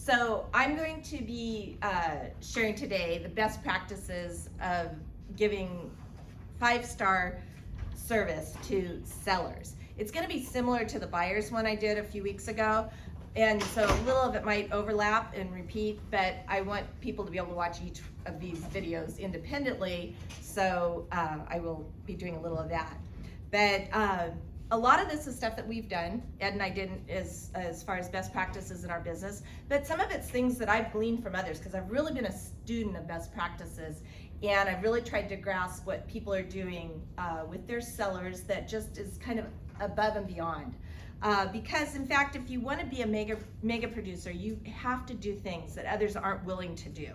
So I'm going to be sharing today the best practices of giving 5-star service to sellers. It's going to be similar to the buyers one I did a few weeks ago, and so a little of it might overlap and repeat, but I want people to be able to watch each of these videos independently, so I will be doing a little of that. But a lot of this is stuff that we've done, Ed and I didn't, as far as best practices in our business, but some of it's things that I've gleaned from others, because I've really been a student of best practices, and I've really tried to grasp what people are doing with their sellers that just is kind of above and beyond. Because in fact, if you want to be a mega producer, you have to do things that others aren't willing to do,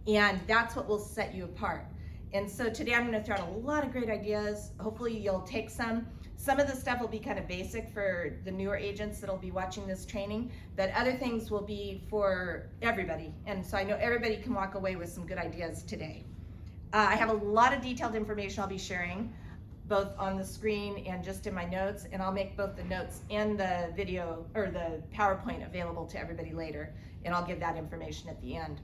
and that's what will set you apart. And so today I'm going to throw out a lot of great ideas. Hopefully you'll take some. Some of the stuff will be kind of basic for the newer agents that'll be watching this training, but other things will be for everybody. And so I know everybody can walk away with some good ideas today. I have a lot of detailed information I'll be sharing, both on the screen and just in my notes, and I'll make both the notes and the video or the PowerPoint available to everybody later, and I'll give that information at the end.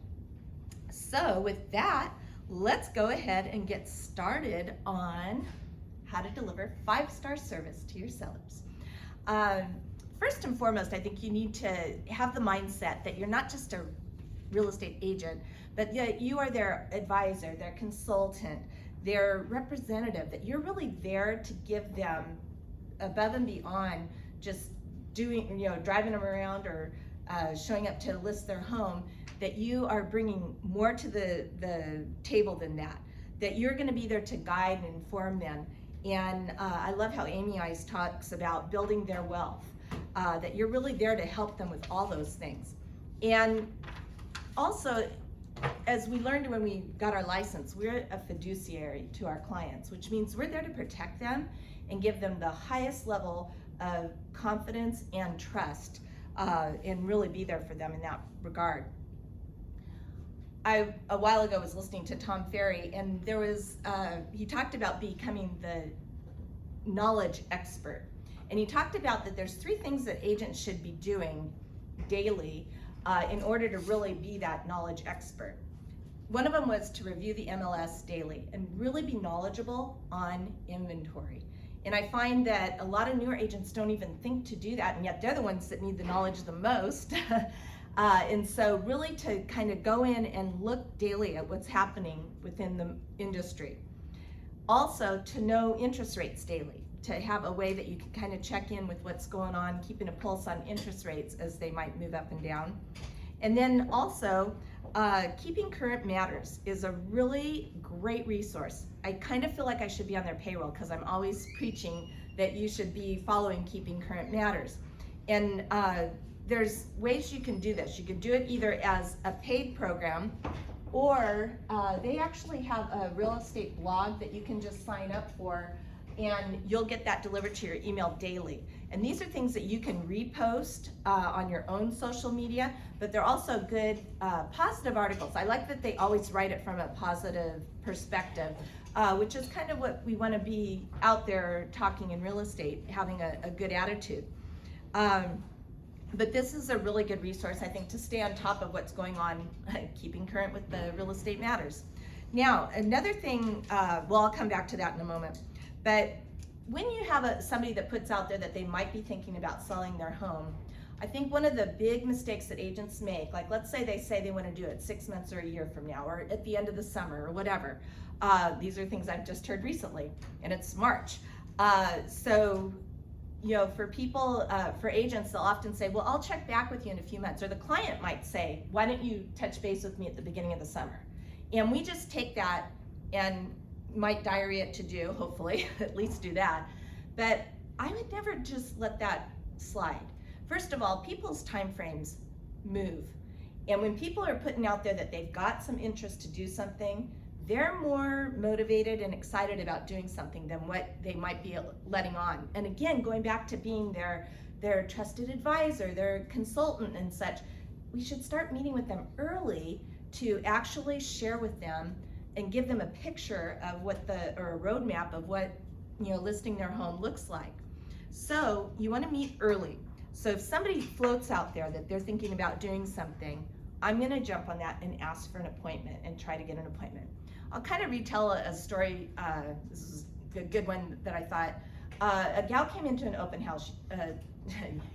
So with that, let's go ahead and get started on how to deliver 5-star service to your sellers. First and foremost, I think you need to have the mindset that you're not just a real estate agent, but that you are their advisor, their consultant, their representative, that you're really there to give them above and beyond just doing, driving them around or showing up to list their home, that you are bringing more to the table than that, that you're gonna be there to guide and inform them. And I love how Amy Ice talks about building their wealth, that you're really there to help them with all those things. And also, as we learned when we got our license, we're a fiduciary to our clients, which means we're there to protect them and give them the highest level of confidence and trust, and really be there for them in that regard. I, a while ago, was listening to Tom Ferry, and there was, he talked about becoming the knowledge expert. And he talked about that there's 3 things that agents should be doing daily in order to really be that knowledge expert. One of them was to review the MLS daily and really be knowledgeable on inventory. And I find that a lot of newer agents don't even think to do that, and yet they're the ones that need the knowledge the most. And so really to kind of go in and look daily at what's happening within the industry. Also to know interest rates daily, to have a way that you can kind of check in with what's going on, keeping a pulse on interest rates as they might move up and down. And then also, Keeping Current Matters is a really great resource. I kind of feel like I should be on their payroll because I'm always preaching that you should be following Keeping Current Matters. And there's ways you can do this. You can do it either as a paid program, or they actually have a real estate blog that you can just sign up for, and you'll get that delivered to your email daily. And these are things that you can repost on your own social media, but they're also good positive articles. I like that they always write it from a positive perspective, which is kind of what we want to be out there talking in real estate, having a good attitude. But this is a really good resource, I think, to stay on top of what's going on, keeping current with the real estate matters. Now, another thing, well, I'll come back to that in a moment, but when you have somebody that puts out there that they might be thinking about selling their home, I think one of the big mistakes that agents make, like let's say they want to do it 6 months or a year from now, or at the end of the summer or whatever. These are things I've just heard recently, and it's March. So, for people, for agents, they'll often say, well, I'll check back with you in a few months. Or the client might say, why don't you touch base with me at the beginning of the summer? And we just take that and might diary it to do, hopefully, at least do that. But I would never just let that slide. First of all, people's time frames move. And when people are putting out there that they've got some interest to do something, they're more motivated and excited about doing something than what they might be letting on. And again, going back to being their trusted advisor, their consultant and such, we should start meeting with them early to actually share with them and give them a picture of or a roadmap of what listing their home looks like. So you want to meet early. So if somebody floats out there that they're thinking about doing something, I'm gonna jump on that and ask for an appointment and try to get an appointment. I'll kind of retell a story, this is a good one that I thought. A gal came into an open house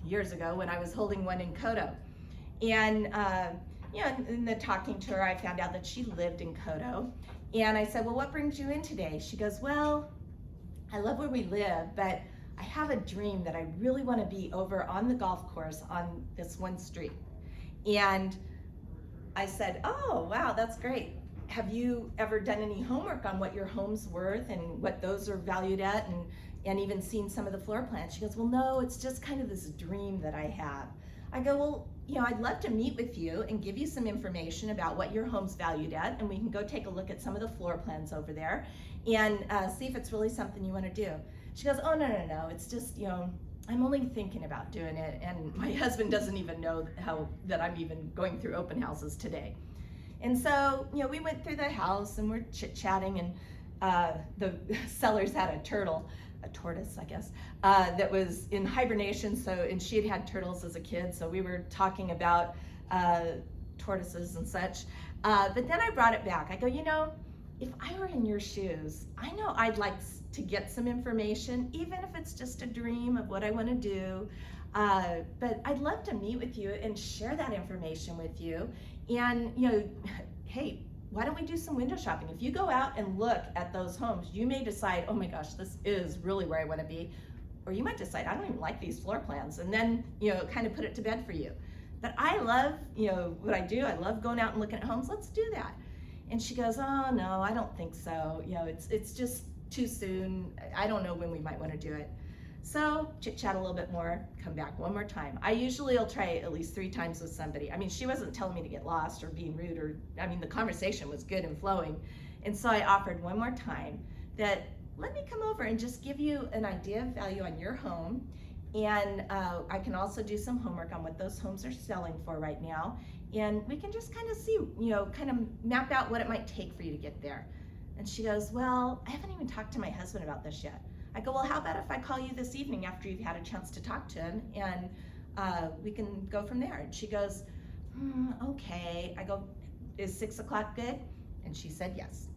years ago when I was holding one in Kodo. And in the talking to her, I found out that she lived in Kodo. And I said, well, what brings you in today? She goes, well, I love where we live, but I have a dream that I really want to be over on the golf course on this one street. And I said, oh, wow, that's great. Have you ever done any homework on what your home's worth and what those are valued at, and even seen some of the floor plans? She goes, well, no, it's just kind of this dream that I have. I go, well, I'd love to meet with you and give you some information about what your home's valued at, and we can go take a look at some of the floor plans over there and see if it's really something you want to do. She goes, oh, no, it's just, I'm only thinking about doing it, and my husband doesn't even know that I'm even going through open houses today. And so, we went through the house and we're chit-chatting, and the sellers had a tortoise, I guess, that was in hibernation. And she had turtles as a kid, so we were talking about tortoises and such. But then I brought it back. I go, if I were in your shoes, I know I'd like to get some information, even if it's just a dream of what I want to do. But I'd love to meet with you and share that information with you. And, hey, why don't we do some window shopping? If you go out and look at those homes, you may decide, oh my gosh, this is really where I want to be. Or you might decide, I don't even like these floor plans, and then, kind of put it to bed for you. But I love, what I do. I love going out and looking at homes. Let's do that. And she goes, oh no, I don't think so. It's just too soon. I don't know when we might want to do it. So chit chat a little bit more, come back one more time. I usually will try at least 3 times with somebody. She wasn't telling me to get lost or being rude, the conversation was good and flowing. And so I offered one more time that let me come over and just give you an idea of value on your home. And I can also do some homework on what those homes are selling for right now. And we can just kind of see, kind of map out what it might take for you to get there. And she goes, well, I haven't even talked to my husband about this yet. I go, well, how about if I call you this evening after you've had a chance to talk to him, and we can go from there. And she goes, okay. I go, is 6 o'clock good? And she said yes.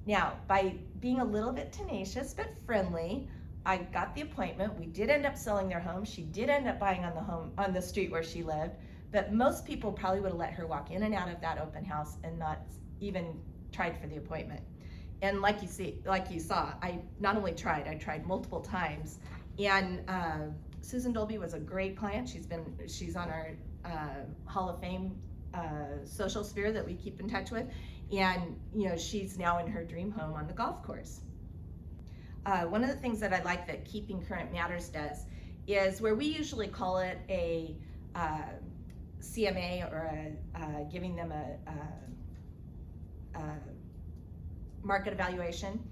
Now, by being a little bit tenacious but friendly, I got the appointment. We did end up selling their home. She did end up buying on the street where she lived, but most people probably would have let her walk in and out of that open house and not even tried for the appointment. And like you saw, I not only tried, I tried multiple times. And Susan Dolby was a great client. She's on our Hall of Fame social sphere that we keep in touch with. And she's now in her dream home on the golf course. One of the things that I like that Keeping Current Matters does is where we usually call it a CMA or giving them a market evaluation.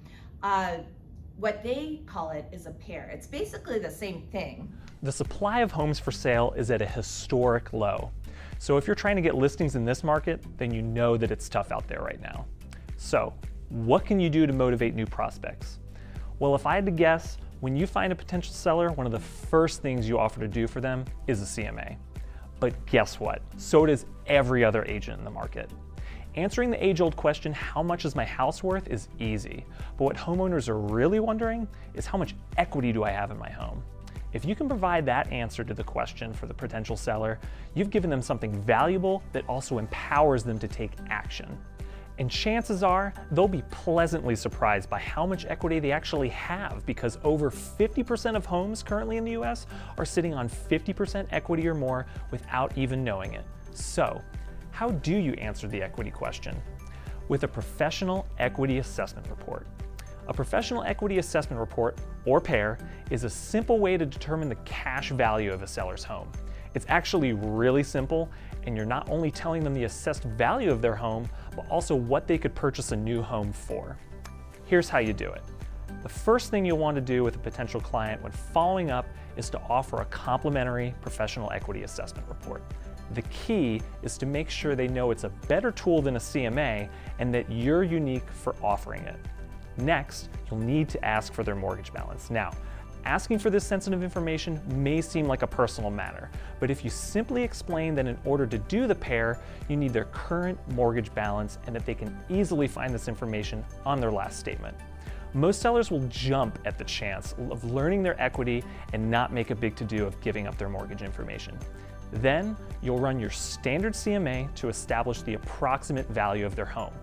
What they call it is a PEAR. It's basically the same thing. The supply of homes for sale is at a historic low. So if you're trying to get listings in this market, then you know that it's tough out there right now. So what can you do to motivate new prospects? Well, if I had to guess, when you find a potential seller, one of the first things you offer to do for them is a CMA. But guess what? So does every other agent in the market. Answering the age-old question, how much is my house worth, is easy. But what homeowners are really wondering is how much equity do I have in my home? If you can provide that answer to the question for the potential seller, you've given them something valuable that also empowers them to take action. And chances are they'll be pleasantly surprised by how much equity they actually have, because over 50% of homes currently in the US are sitting on 50% equity or more without even knowing it. So, how do you answer the equity question? With a professional equity assessment report. A professional equity assessment report, or PEAR, is a simple way to determine the cash value of a seller's home. It's actually really simple, and you're not only telling them the assessed value of their home, but also what they could purchase a new home for. Here's how you do it. The first thing you'll want to do with a potential client when following up is to offer a complimentary professional equity assessment report. The key is to make sure they know it's a better tool than a CMA and that you're unique for offering it. Next, you'll need to ask for their mortgage balance. Now, Asking for this sensitive information may seem like a personal matter, but if you simply explain that in order to do the PEAR, you need their current mortgage balance and that they can easily find this information on their last statement, most sellers will jump at the chance of learning their equity and not make a big to-do of giving up their mortgage information. Then, you'll run your standard CMA to establish the approximate value of their home.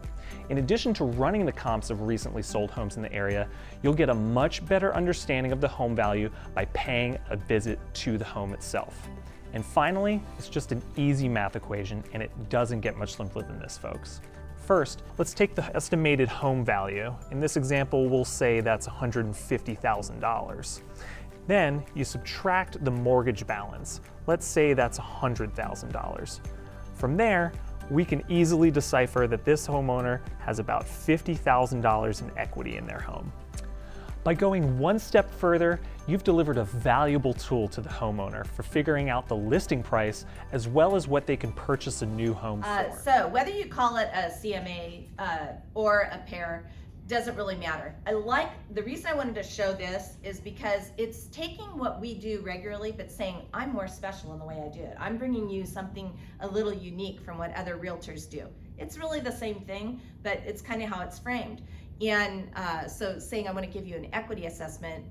In addition to running the comps of recently sold homes in the area, you'll get a much better understanding of the home value by paying a visit to the home itself. And finally, it's just an easy math equation, and it doesn't get much simpler than this, folks. First, let's take the estimated home value. In this example, we'll say that's $150,000. Then you subtract the mortgage balance. Let's say that's $100,000. From there, we can easily decipher that this homeowner has about $50,000 in equity in their home. By going one step further, you've delivered a valuable tool to the homeowner for figuring out the listing price as well as what they can purchase a new home for. So whether you call it a CMA or a PEAR, doesn't really matter. The reason I wanted to show this is because it's taking what we do regularly but saying, I'm more special in the way I do it. I'm bringing you something a little unique from what other realtors do. It's really the same thing, but it's kind of how it's framed. And so saying I want to give you an equity assessment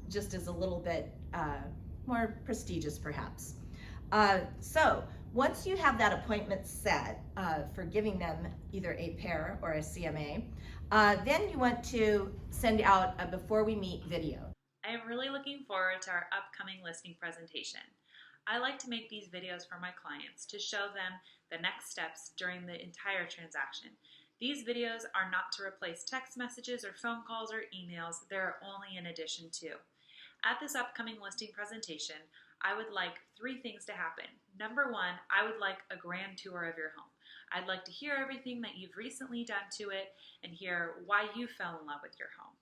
just is a little bit more prestigious perhaps. So once you have that appointment set for giving them either a PEAR or a CMA, then you want to send out a before we meet video. I am really looking forward to our upcoming listing presentation. I like to make these videos for my clients to show them the next steps during the entire transaction. These videos are not to replace text messages or phone calls or emails. They're only in addition to. At this upcoming listing presentation, I would like 3 things to happen. Number 1, I would like a grand tour of your home. I'd like to hear everything that you've recently done to it and hear why you fell in love with your home.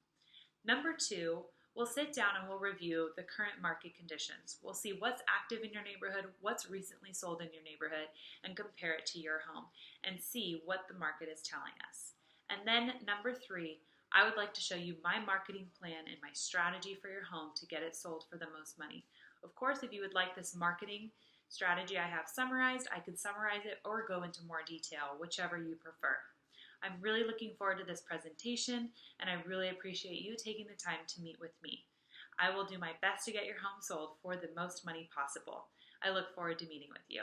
Number 2, we'll sit down and we'll review the current market conditions. We'll see what's active in your neighborhood, what's recently sold in your neighborhood, and compare it to your home and see what the market is telling us. And then number 3, I would like to show you my marketing plan and my strategy for your home to get it sold for the most money. Of course, if you would like this marketing strategy I have summarized, I could summarize it or go into more detail, whichever you prefer. I'm really looking forward to this presentation, and I really appreciate you taking the time to meet with me. I will do my best to get your home sold for the most money possible. I look forward to meeting with you.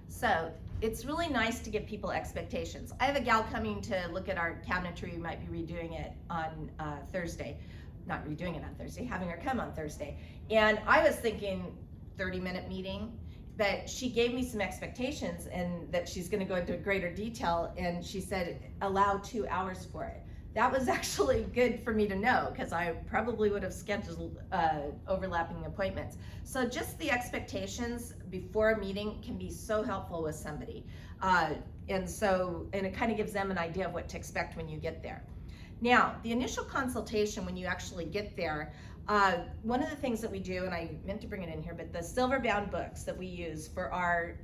So it's really nice to give people expectations. I have a gal coming to look at our cabinetry. We might be redoing it on Thursday. Not redoing it on Thursday, having her come on Thursday. And I was thinking 30-minute meeting, but she gave me some expectations and that she's going to go into greater detail, and she said allow 2 hours for it. That was actually good for me to know because I probably would have scheduled overlapping appointments. So just the expectations before a meeting can be so helpful with somebody. And it kind of gives them an idea of what to expect when you get there. Now, the initial consultation when you actually get there, one of the things that we do, and I meant to bring it in here, but the silver bound books that we use for our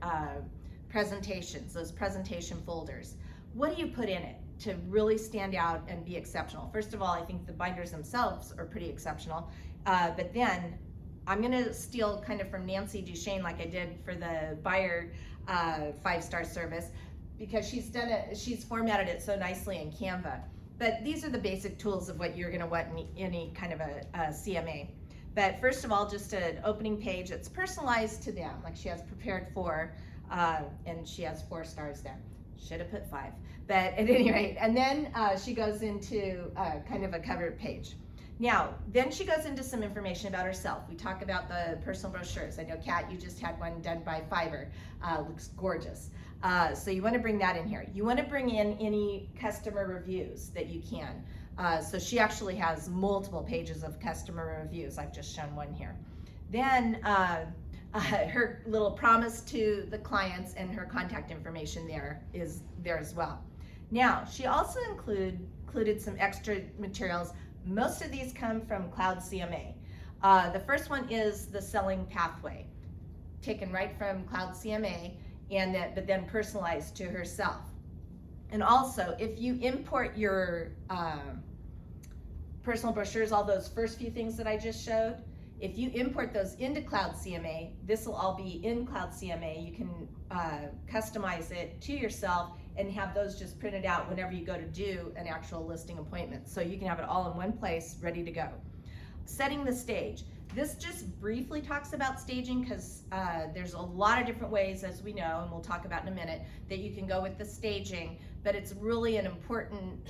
presentations, those presentation folders, what do you put in it to really stand out and be exceptional? First of all, I think the binders themselves are pretty exceptional, but then I'm gonna steal kind of from Nancy Duchesne like I did for the buyer 5-star service, because she's formatted it so nicely in Canva. But these are the basic tools of what you're gonna want in any kind of a CMA. But first of all, just an opening page that's personalized to them, like she has prepared for, and she has 4 stars there. Should have put 5, but at any rate. And then she goes into kind of a cover page. Now, then she goes into some information about herself. We talk about the personal brochures. I know, Kat, you just had one done by Fiverr. Looks gorgeous. So you want to bring that in here. You want to bring in any customer reviews that you can. So she actually has multiple pages of customer reviews. I've just shown one here. Then her little promise to the clients and her contact information there is there as well. Now, she also included some extra materials. Most of these come from Cloud CMA. The first one is the selling pathway, taken right from Cloud CMA, but then personalized to herself. And also, if you import your personal brochures, all those first few things that I just showed, if you import those into Cloud CMA, this will all be in Cloud CMA. You can customize it to yourself and have those just printed out whenever you go to do an actual listing appointment. So you can have it all in one place, ready to go. Setting the stage. This just briefly talks about staging because there's a lot of different ways, as we know, and we'll talk about in a minute, that you can go with the staging, but it's really an important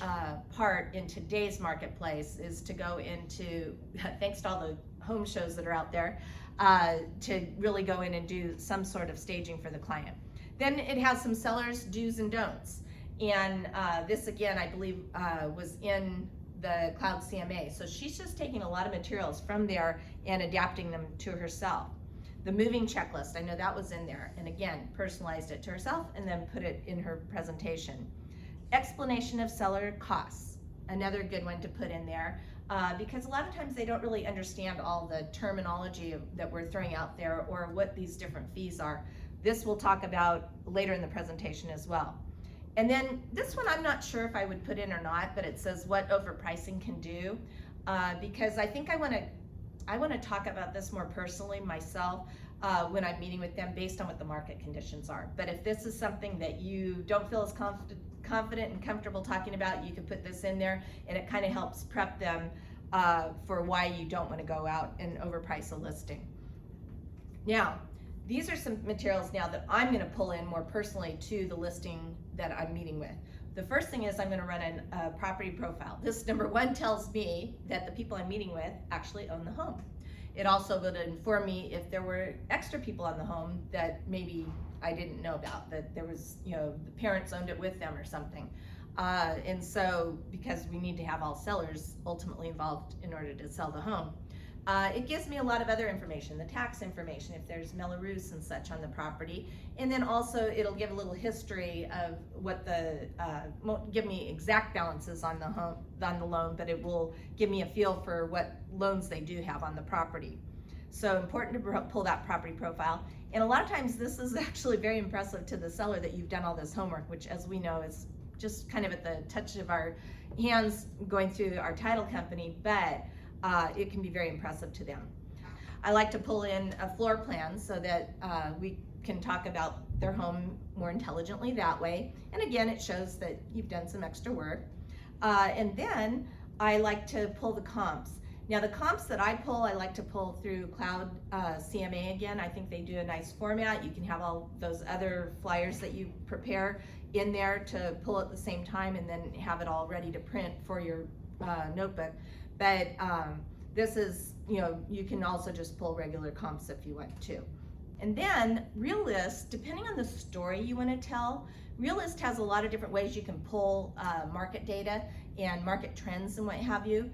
part in today's marketplace is to go into, thanks to all the home shows that are out there, to really go in and do some sort of staging for the client. Then it has some sellers' do's and don'ts. And this again, I believe was in the Cloud CMA. So she's just taking a lot of materials from there and adapting them to herself. The moving checklist, I know that was in there. And again, personalized it to herself and then put it in her presentation. Explanation of seller costs, another good one to put in there. Because a lot of times they don't really understand all the terminology that we're throwing out there or what these different fees are. This we'll talk about later in the presentation as well. And then this one I'm not sure if I would put in or not, but it says what overpricing can do, because I think I want to talk about this more personally myself when I'm meeting with them based on what the market conditions are. But if this is something that you don't feel as confident and comfortable talking about, you can put this in there, and it kind of helps prep them for why you don't want to go out and overprice a listing. Now, these are some materials now that I'm going to pull in more personally to the listing that I'm meeting with. The first thing is I'm going to run a property profile. This number one tells me that the people I'm meeting with actually own the home. It also would inform me if there were extra people on the home that maybe I didn't know about, that there was, the parents owned it with them or something. And so, because we need to have all sellers ultimately involved in order to sell the home. It gives me a lot of other information, the tax information, if there's Melleroos and such on the property. And then also it'll give a little history of what won't give me exact balances on the home, on the loan, but it will give me a feel for what loans they do have on the property. So important to pull that property profile. And a lot of times this is actually very impressive to the seller that you've done all this homework, which as we know is just kind of at the touch of our hands going through our title company, but it can be very impressive to them. I like to pull in a floor plan so that we can talk about their home more intelligently that way. And again, it shows that you've done some extra work. And then I like to pull the comps. Now the comps that I pull, I like to pull through Cloud CMA again. I think they do a nice format. You can have all those other flyers that you prepare in there to pull at the same time and then have it all ready to print for your notebook. But this is, you can also just pull regular comps if you want to. And then Realist, depending on the story you want to tell, Realist has a lot of different ways you can pull market data and market trends and what have you.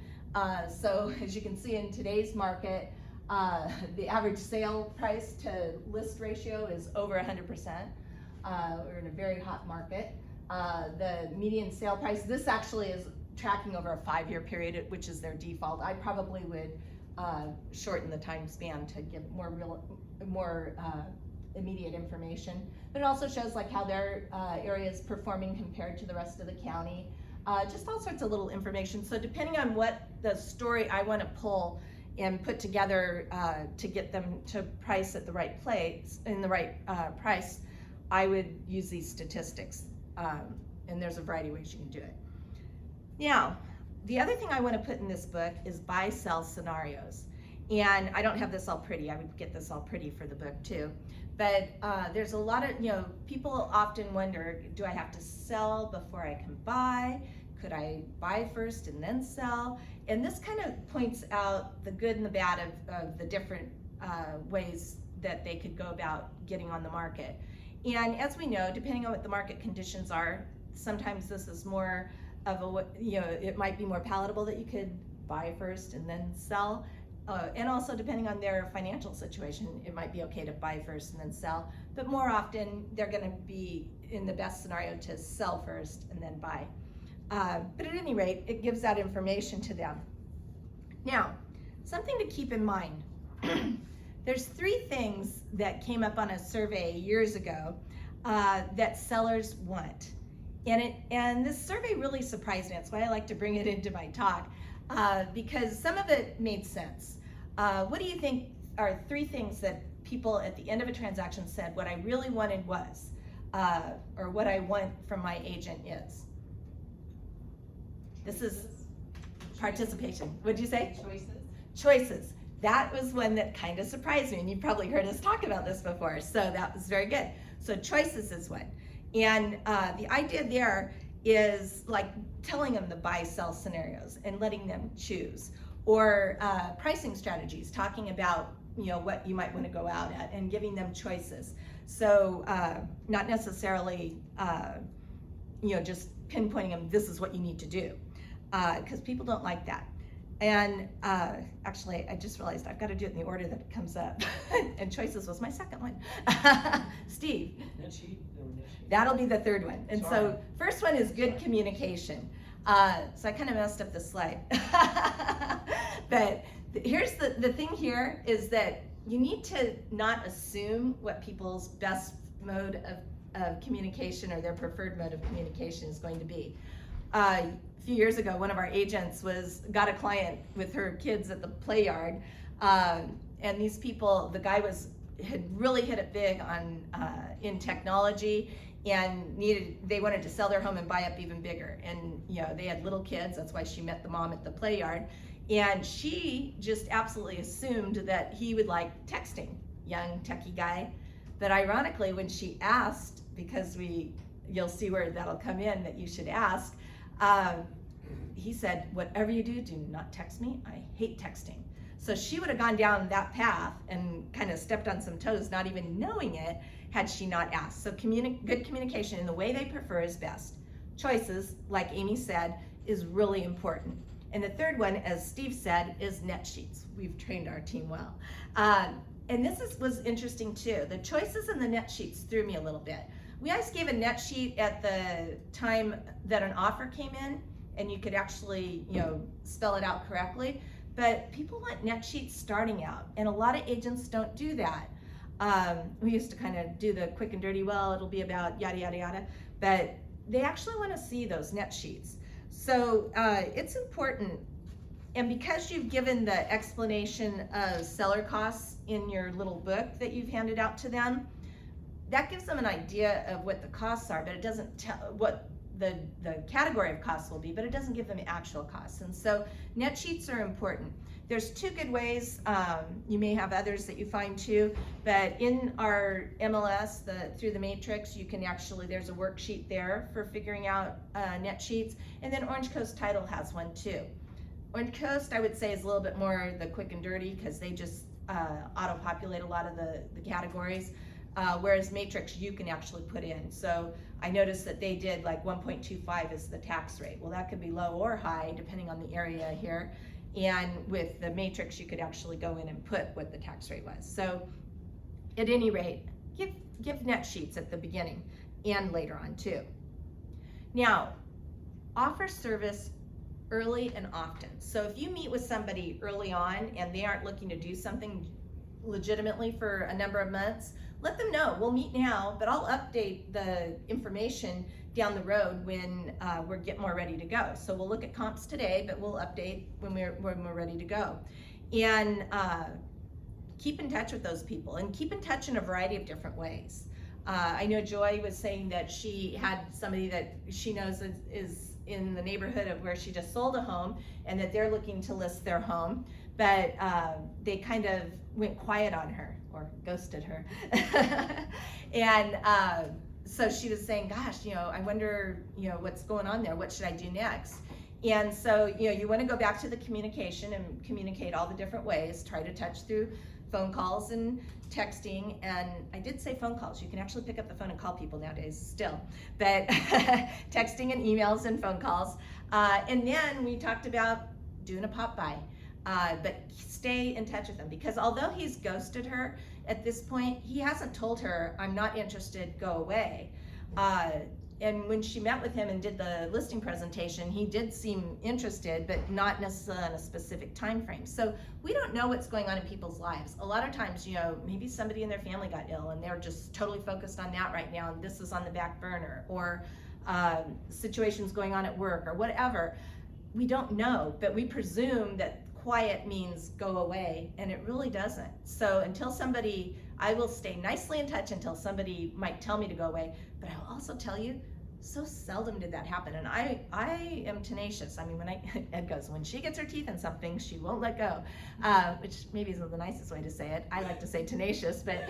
So as you can see in today's market, the average sale price to list ratio is over 100%. We're in a very hot market. The median sale price, this actually is tracking over a 5-year period, which is their default. I probably would shorten the time span to give more immediate information. But it also shows like how their area is performing compared to the rest of the county. Just all sorts of little information. So depending on what the story I want to pull and put together to get them to price at the right place, in the right price, I would use these statistics. And there's a variety of ways you can do it. Now, the other thing I want to put in this book is buy-sell scenarios. And I don't have this all pretty. I would get this all pretty for the book too. But there's a lot of, people often wonder, do I have to sell before I can buy? Could I buy first and then sell? And this kind of points out the good and the bad of the different ways that they could go about getting on the market. And as we know, depending on what the market conditions are, sometimes this is more of a, it might be more palatable that you could buy first and then sell. And also depending on their financial situation, it might be okay to buy first and then sell. But more often, they're going to be in the best scenario to sell first and then buy. But at any rate, it gives that information to them. Now, something to keep in mind. There's 3 things that came up on a survey years ago that sellers want. And this survey really surprised me. That's why I like to bring it into my talk. because some of it made sense. What do you think are 3 things that people at the end of a transaction said, what I really wanted was, or what I want from my agent is? This is participation. What'd you say? Choices. That was one that kind of surprised me, and you've probably heard us talk about this before, so that was very good. So choices is one. And the idea there is like telling them the buy-sell scenarios and letting them choose. Or pricing strategies, talking about what you might want to go out at and giving them choices. So not necessarily just pinpointing them, this is what you need to do, because people don't like that. And actually, I just realized I've got to do it in the order that it comes up. And choices was my second one. Steve. That'll be the third one. And so first one is good communication. So I kind of messed up the slide. But here's the thing here is that you need to not assume what people's best mode of communication or their preferred mode of communication is going to be. A few years ago, one of our agents got a client with her kids at the play yard, and these people, the guy had really hit it big on in technology, and they wanted to sell their home and buy up even bigger. And they had little kids, that's why she met the mom at the play yard, and she just absolutely assumed that he would like texting, young techie guy. But ironically, when she asked, because you'll see where that'll come in that you should ask, he said, whatever you do, do not text me. I hate texting. So she would have gone down that path and kind of stepped on some toes, not even knowing it, had she not asked. So good communication in the way they prefer is best. Choices, like Amy said, is really important. And the third one, as Steve said, is net sheets. We've trained our team well. And this was interesting too. The choices and the net sheets threw me a little bit. We always gave a net sheet at the time that an offer came in, and you could actually, spell it out correctly. But people want net sheets starting out, and a lot of agents don't do that. We used to kind of do the quick and dirty, well, it'll be about yada, yada, yada, but they actually want to see those net sheets. So it's important, and because you've given the explanation of seller costs in your little book that you've handed out to them, that gives them an idea of what the costs are, but it doesn't tell what the category of costs will be, but it doesn't give them actual costs. And so net sheets are important. There's 2 good ways. You may have others that you find too, but in our MLS, through the matrix, you can actually, there's a worksheet there for figuring out net sheets. And then Orange Coast Title has one too. Orange Coast, I would say, is a little bit more the quick and dirty, because they just auto-populate a lot of the categories. Whereas Matrix, you can actually put in. So I noticed that they did like 1.25 is the tax rate. Well, that could be low or high depending on the area here. And with the Matrix, you could actually go in and put what the tax rate was. So at any rate, give net sheets at the beginning and later on too. Now, offer service early and often. So if you meet with somebody early on and they aren't looking to do something legitimately for a number of months, let them know. We'll meet now, but I'll update the information down the road when we're getting more ready to go. So we'll look at comps today, but we'll update when we're ready to go. And keep in touch with those people, and keep in touch in a variety of different ways. I know Joy was saying that she had somebody that she knows is in the neighborhood of where she just sold a home, and that they're looking to list their home, but they kind of went quiet on her, or ghosted her. And so she was saying, gosh, I wonder, what's going on there? What should I do next? And so, you want to go back to the communication and communicate all the different ways. Try to touch through phone calls and texting. And I did say phone calls. You can actually pick up the phone and call people nowadays still. But texting and emails and phone calls. And then we talked about doing a pop-by. But stay in touch with them, because although he's ghosted her at this point, he hasn't told her, I'm not interested, go away. And when she met with him and did the listing presentation, he did seem interested, but not necessarily on a specific time frame. So we don't know what's going on in people's lives. A lot of times, maybe somebody in their family got ill and they're just totally focused on that right now, and this is on the back burner, or situations going on at work or whatever. we don't know, but we presume that quiet means go away, and it really doesn't. So until somebody, I will stay nicely in touch until somebody might tell me to go away, but I will also tell you, so seldom did that happen. And I am tenacious. I mean, Ed goes, when she gets her teeth in something, she won't let go, which maybe isn't the nicest way to say it. I like to say tenacious, but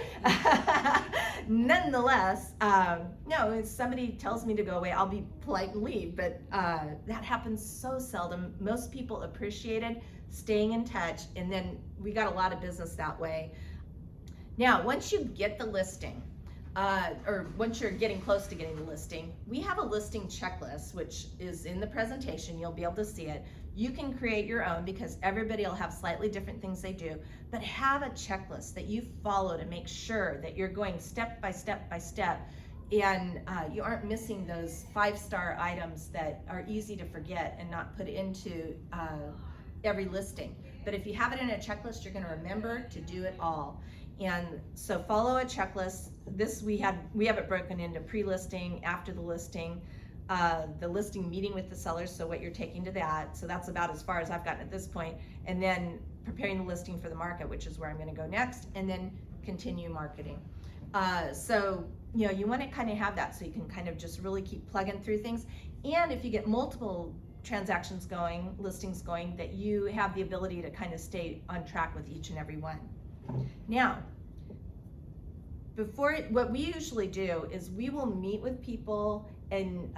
nonetheless, no, if somebody tells me to go away, I'll be polite and leave, but that happens so seldom. Most people appreciated staying in touch, and then we got a lot of business that way. Now, once you get the listing, or once you're getting close to getting the listing, we have a listing checklist, which is in the presentation. You'll be able to see it. You can create your own because everybody will have slightly different things they do, but have a checklist that you follow to make sure that you're going step by step by step, and you aren't missing those 5-star items that are easy to forget and not put into every listing. But if you have it in a checklist, you're going to remember to do it all. And so follow a checklist. This we have it broken into pre-listing, after the listing meeting with the sellers, so what you're taking to that. So that's about as far as I've gotten at this point. And then preparing the listing for the market, which is where I'm going to go next, and then continue marketing. So you know, you want to kind of have that so you can kind of just really keep plugging through things. And if you get multiple transactions going, listings going, that you have the ability to kind of stay on track with each and every one. Now, what we usually do is we will meet with people and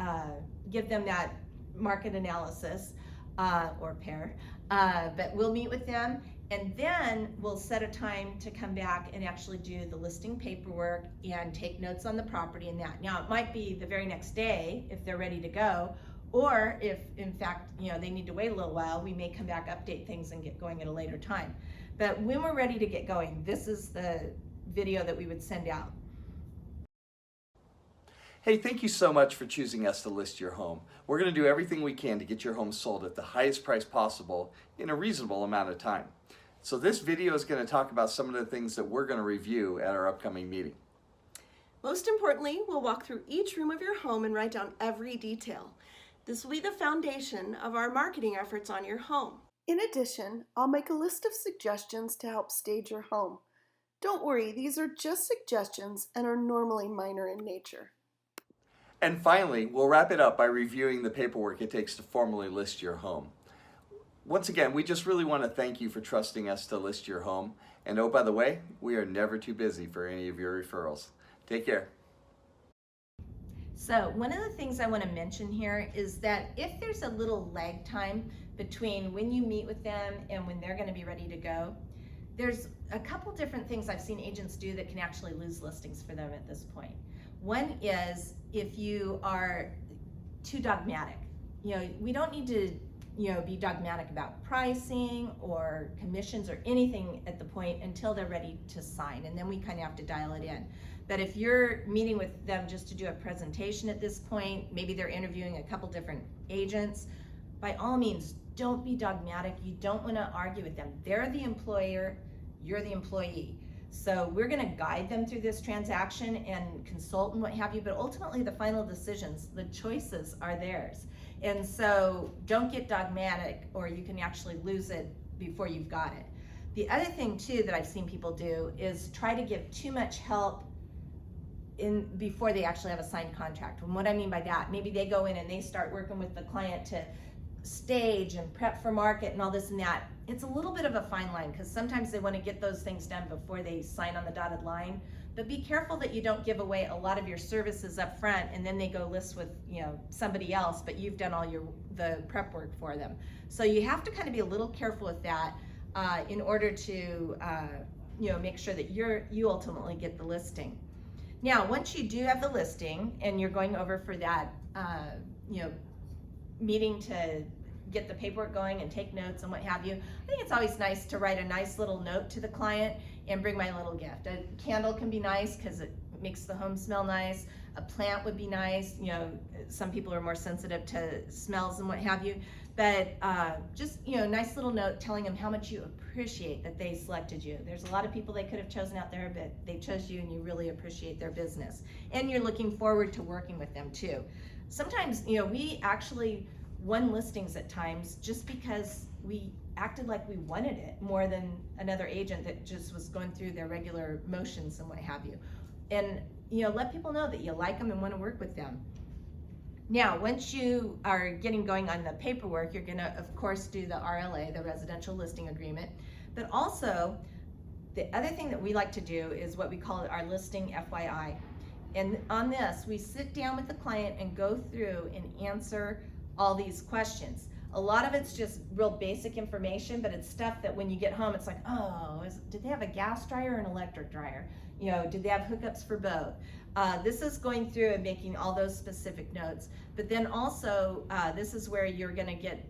give them that market analysis, or PEAR, but we'll meet with them, and then we'll set a time to come back and actually do the listing paperwork and take notes on the property and that. Now, it might be the very next day if they're ready to go, or if in fact, you know, they need to wait a little while, we may come back, update things, and get going at a later time. But when we're ready to get going, this is the video that we would send out. Hey, thank you so much for choosing us to list your home. We're going to do everything we can to get your home sold at the highest price possible in a reasonable amount of time. So this video is going to talk about some of the things that we're going to review at our upcoming meeting. Most importantly, we'll walk through each room of your home and write down every detail. This will be the foundation of our marketing efforts on your home. In addition, I'll make a list of suggestions to help stage your home. Don't worry, these are just suggestions and are normally minor in nature. And finally, we'll wrap it up by reviewing the paperwork it takes to formally list your home. Once again, we just really want to thank you for trusting us to list your home. And oh, by the way, we are never too busy for any of your referrals. Take care. So one of the things I want to mention here is that if there's a little lag time between when you meet with them and when they're going to be ready to go, there's a couple different things I've seen agents do that can actually lose listings for them at this point. One is if you are too dogmatic. You know, we don't need to, you know, be dogmatic about pricing or commissions or anything at the point until they're ready to sign, and then we kind of have to dial it in. But if you're meeting with them just to do a presentation at this point, maybe they're interviewing a couple different agents, by all means, don't be dogmatic. You don't want to argue with them. They're the employer, you're the employee. So we're going to guide them through this transaction and consult and what have you, but ultimately the final decisions, the choices are theirs. And so don't get dogmatic or you can actually lose it before you've got it. The other thing too that I've seen people do is try to give too much help before they actually have a signed contract. And what I mean by that, maybe they go in and they start working with the client to stage and prep for market and all this and that. It's a little bit of a fine line because sometimes they want to get those things done before they sign on the dotted line. But be careful that you don't give away a lot of your services up front and then they go list with, you know, somebody else, but you've done all the prep work for them. So you have to kind of be a little careful with that in order to you know, make sure that you ultimately get the listing. Now, once you do have the listing and you're going over for that, you know, meeting to get the paperwork going and take notes and what have you, I think it's always nice to write a nice little note to the client and bring my little gift. A candle can be nice because it makes the home smell nice. A plant would be nice. You know, some people are more sensitive to smells and what have you. But just, you know, nice little note telling them how much you appreciate that they selected you. There's a lot of people they could have chosen out there, but they chose you and you really appreciate their business. And you're looking forward to working with them too. Sometimes, you know, we actually won listings at times just because we acted like we wanted it more than another agent that just was going through their regular motions and what have you. And let people know that you like them and want to work with them. Now, once you are getting going on the paperwork, you're gonna, of course, do the RLA, the Residential Listing Agreement, but also the other thing that we like to do is what we call our listing FYI. And on this, we sit down with the client and go through and answer all these questions. A lot of it's just real basic information, but it's stuff that when you get home, it's like, oh, did they have a gas dryer or an electric dryer? Did they have hookups for both? This is going through and making all those specific notes. But then also, this is where you're gonna get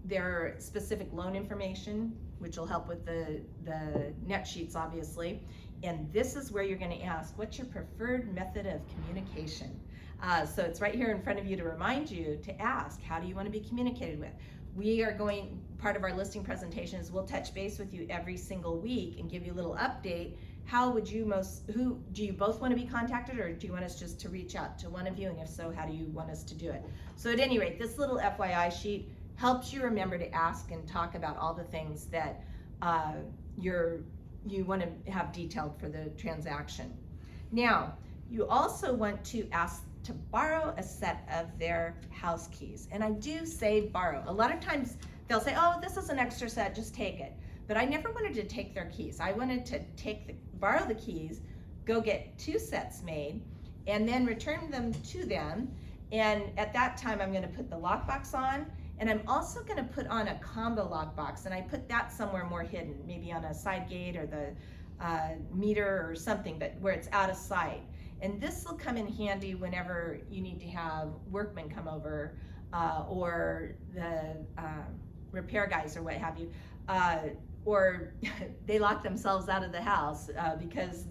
their specific loan information, which will help with the net sheets, obviously. And this is where you're gonna ask, what's your preferred method of communication? So it's right here in front of you to remind you to ask, how do you wanna be communicated with? We are going, part of our listing presentation is we'll touch base with you every single week and give you a little update. How would you do you both want to be contacted, or do you want us just to reach out to one of you? And if so, how do you want us to do it? So at any rate, this little FYI sheet helps you remember to ask and talk about all the things that you want to have detailed for the transaction. Now, you also want to ask to borrow a set of their house keys. And I do say borrow. A lot of times they'll say, oh, this is an extra set, just take it. But I never wanted to take their keys. I wanted to borrow the keys, go get 2 sets made, and then return them to them. And at that time, I'm gonna put the lockbox on, and I'm also gonna put on a combo lockbox, and I put that somewhere more hidden, maybe on a side gate or the meter or something, but where it's out of sight. And this will come in handy whenever you need to have workmen come over or the repair guys or what have you. Or they lock themselves out of the house because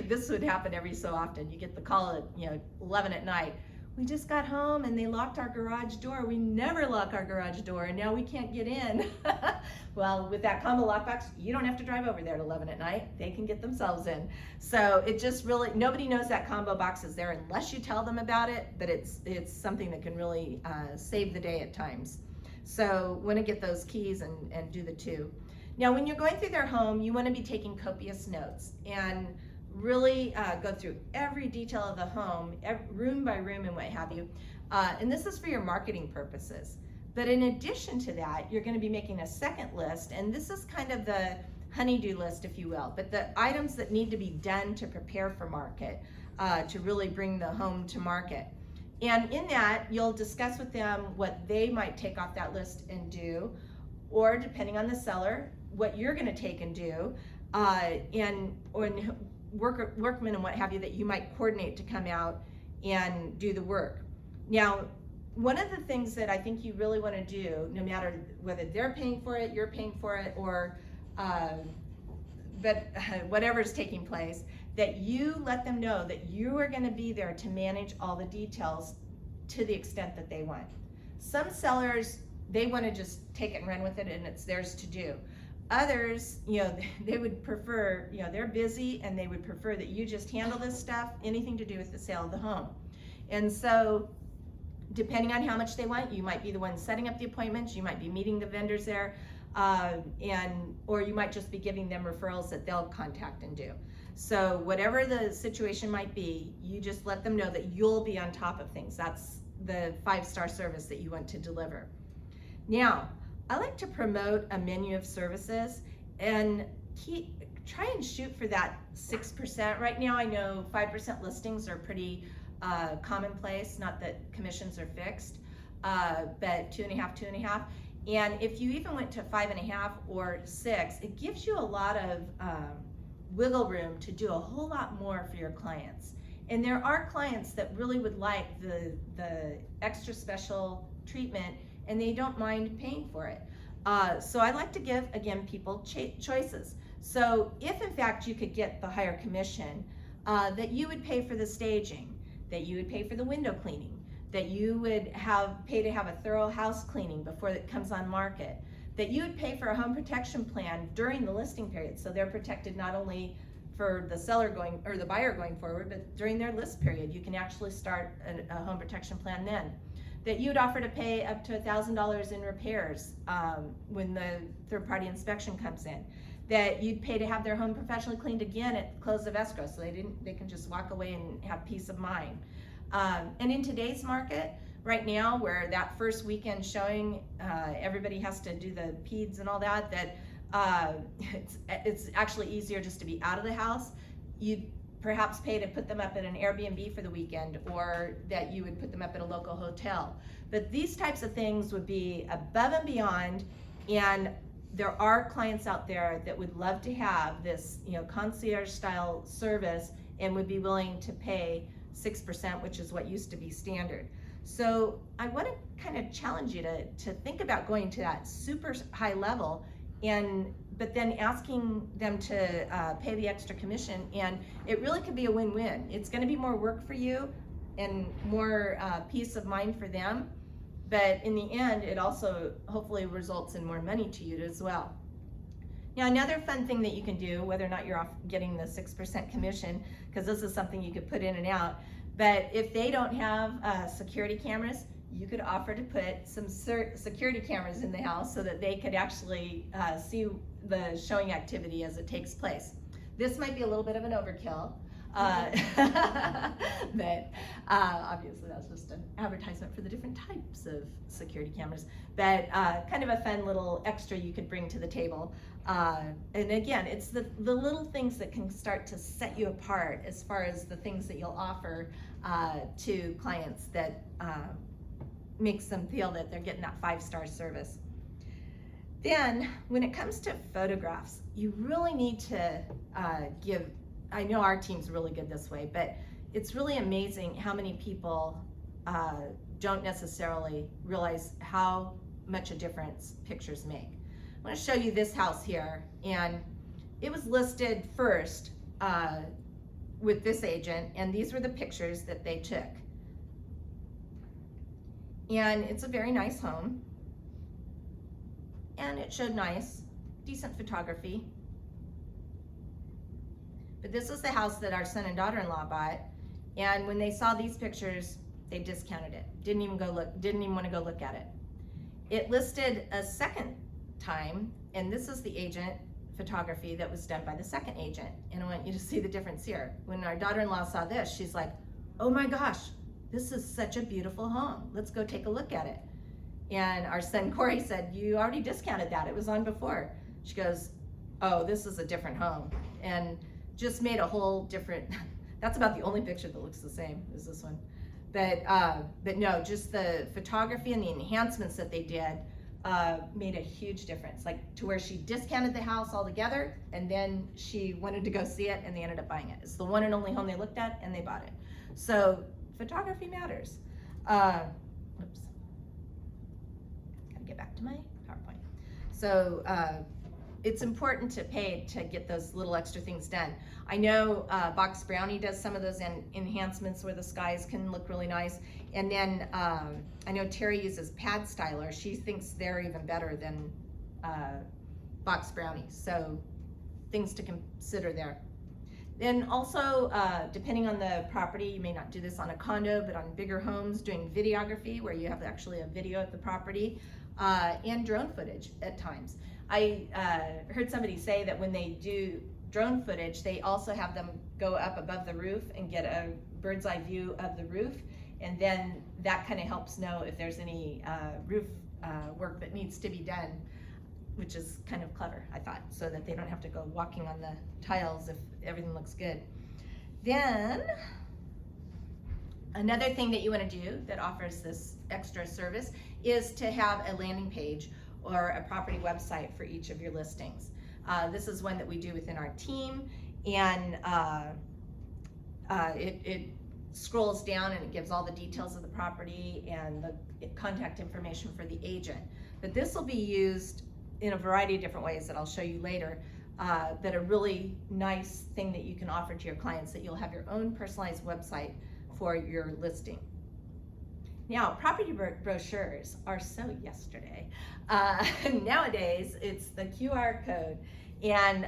this would happen every so often. You get the call at 11 at night. We just got home and they locked our garage door. We never lock our garage door and now we can't get in. Well, with that combo lockbox, you don't have to drive over there at 11 at night. They can get themselves in. So it just really, nobody knows that combo box is there unless you tell them about it, but it's something that can really save the day at times. So want to get those keys and do the 2. Now, when you're going through their home, you want to be taking copious notes and really go through every detail of the home, room by room and what have you. And this is for your marketing purposes. But in addition to that, you're going to be making a second list, and this is kind of the honey-do list, if you will, but the items that need to be done to prepare for market, to really bring the home to market. And in that, you'll discuss with them what they might take off that list and do, or depending on the seller, what you're going to take and do, or workmen and what have you that you might coordinate to come out and do the work. Now, one of the things that I think you really want to do, no matter whether they're paying for it, you're paying for it, or whatever's taking place, that you let them know that you are going to be there to manage all the details to the extent that they want. Some sellers, they want to just take it and run with it and it's theirs to do. Others, they would prefer, they're busy and they would prefer that you just handle this stuff, anything to do with the sale of the home. And so, depending on how much they want, you might be the one setting up the appointments, you might be meeting the vendors there, or you might just be giving them referrals that they'll contact and do. So whatever the situation might be, you just let them know that you'll be on top of things. That's the 5-star service that you want to deliver. Now, I like to promote a menu of services and try and shoot for that 6%. Right now I know 5% listings are pretty commonplace, not that commissions are fixed, but 2.5. And if you even went to 5.5 or 6, it gives you a lot of wiggle room to do a whole lot more for your clients. And there are clients that really would like the extra special treatment and they don't mind paying for it. So I like to give, again, people choices. So if in fact you could get the higher commission, that you would pay for the staging, that you would pay for the window cleaning, that you would pay to have a thorough house cleaning before it comes on market, that you would pay for a home protection plan during the listing period, so they're protected not only for the seller the buyer going forward, but during their list period, you can actually start a home protection plan then. that you'd offer to pay up to $1,000 in repairs when the third-party inspection comes in, that you'd pay to have their home professionally cleaned again at the close of escrow, so they can just walk away and have peace of mind. And in today's market, right now, where that first weekend showing, everybody has to do the PEADs and all that, it's actually easier just to be out of the house. You'd perhaps pay to put them up at an Airbnb for the weekend, or that you would put them up at a local hotel. But these types of things would be above and beyond, and there are clients out there that would love to have this, concierge style service and would be willing to pay 6%, which is what used to be standard. So I want to kind of challenge you to think about going to that super high level, but then asking them to pay the extra commission, and it really could be a win-win. It's going to be more work for you and more peace of mind for them, but in the end, it also hopefully results in more money to you as well. Now, another fun thing that you can do, whether or not you're off getting the 6% commission, because this is something you could put in and out, but if they don't have security cameras, you could offer to put some security cameras in the house so that they could actually see the showing activity as it takes place. This might be a little bit of an overkill, but obviously that's just an advertisement for the different types of security cameras, but kind of a fun little extra you could bring to the table. And again, it's the little things that can start to set you apart as far as the things that you'll offer to clients that makes them feel that they're getting that 5-star service. Then, when it comes to photographs, you really need to I know our team's really good this way, but it's really amazing how many people don't necessarily realize how much a difference pictures make. I want to show you this house here, and it was listed first with this agent, and these were the pictures that they took. And it's a very nice home, and it showed nice, decent photography. But this is the house that our son and daughter-in-law bought, and when they saw these pictures, they discounted it. Didn't even want to go look at it. It listed a second time, and this is the agent photography that was done by the second agent, and I want you to see the difference here. When our daughter-in-law saw this, she's like, oh my gosh, this is such a beautiful home. Let's go take a look at it. And our son Corey said, you already discounted that. It was on before. She goes, oh, this is a different home. And just made a whole different, that's about the only picture that looks the same as this one. But no, just the photography and the enhancements that they did made a huge difference. Like to where she discounted the house altogether, and then she wanted to go see it, and they ended up buying it. It's the one and only home they looked at, and they bought it. So photography matters. Oops. Gotta get back to my PowerPoint. So it's important to pay to get those little extra things done. I know Box Brownie does some of those enhancements where the skies can look really nice. And then I know Terry uses Pad Styler. She thinks they're even better than Box Brownie. So things to consider there. Then also, depending on the property, you may not do this on a condo, but on bigger homes, doing videography where you have actually a video of the property, and drone footage at times. I heard somebody say that when they do drone footage, they also have them go up above the roof and get a bird's eye view of the roof, and then that kind of helps know if there's any roof work that needs to be done, which is kind of clever, I thought, so that they don't have to go walking on the tiles if everything looks good. Then, another thing that you want to do that offers this extra service is to have a landing page or a property website for each of your listings. This is one that we do within our team, and it scrolls down and it gives all the details of the property and the contact information for the agent. But this will be used in a variety of different ways that I'll show you later, but a really nice thing that you can offer to your clients, that you'll have your own personalized website for your listing. Now, property brochures are so yesterday. Nowadays, it's the QR code, and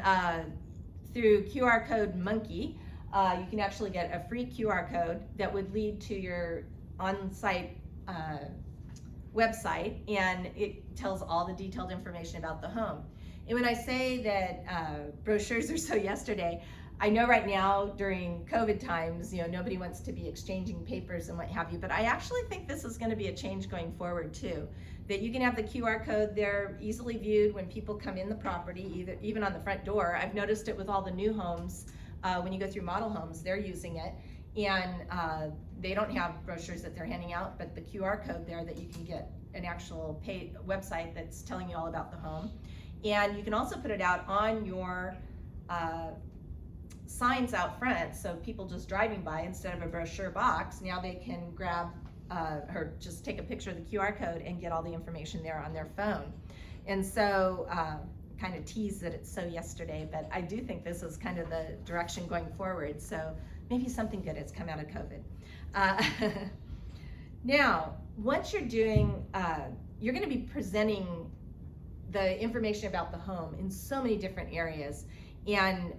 through QR Code Monkey, you can actually get a free QR code that would lead to your on-site website, and it tells all the detailed information about the home. And when I say that brochures are so yesterday, I know right now during COVID times, nobody wants to be exchanging papers and what have you, but I actually think this is going to be a change going forward too. That you can have the QR code there easily viewed when people come in the property, even on the front door. I've noticed it with all the new homes. When you go through model homes, they're using it, and they don't have brochures that they're handing out, but the QR code there that you can get an actual paid website that's telling you all about the home. And you can also put it out on your signs out front, so people just driving by, instead of a brochure box, now they can grab or just take a picture of the QR code and get all the information there on their phone. And so kind of tease that it's so yesterday, but I do think this is kind of the direction going forward, so maybe something good has come out of COVID. Now, once you're doing, you're going to be presenting the information about the home in so many different areas, and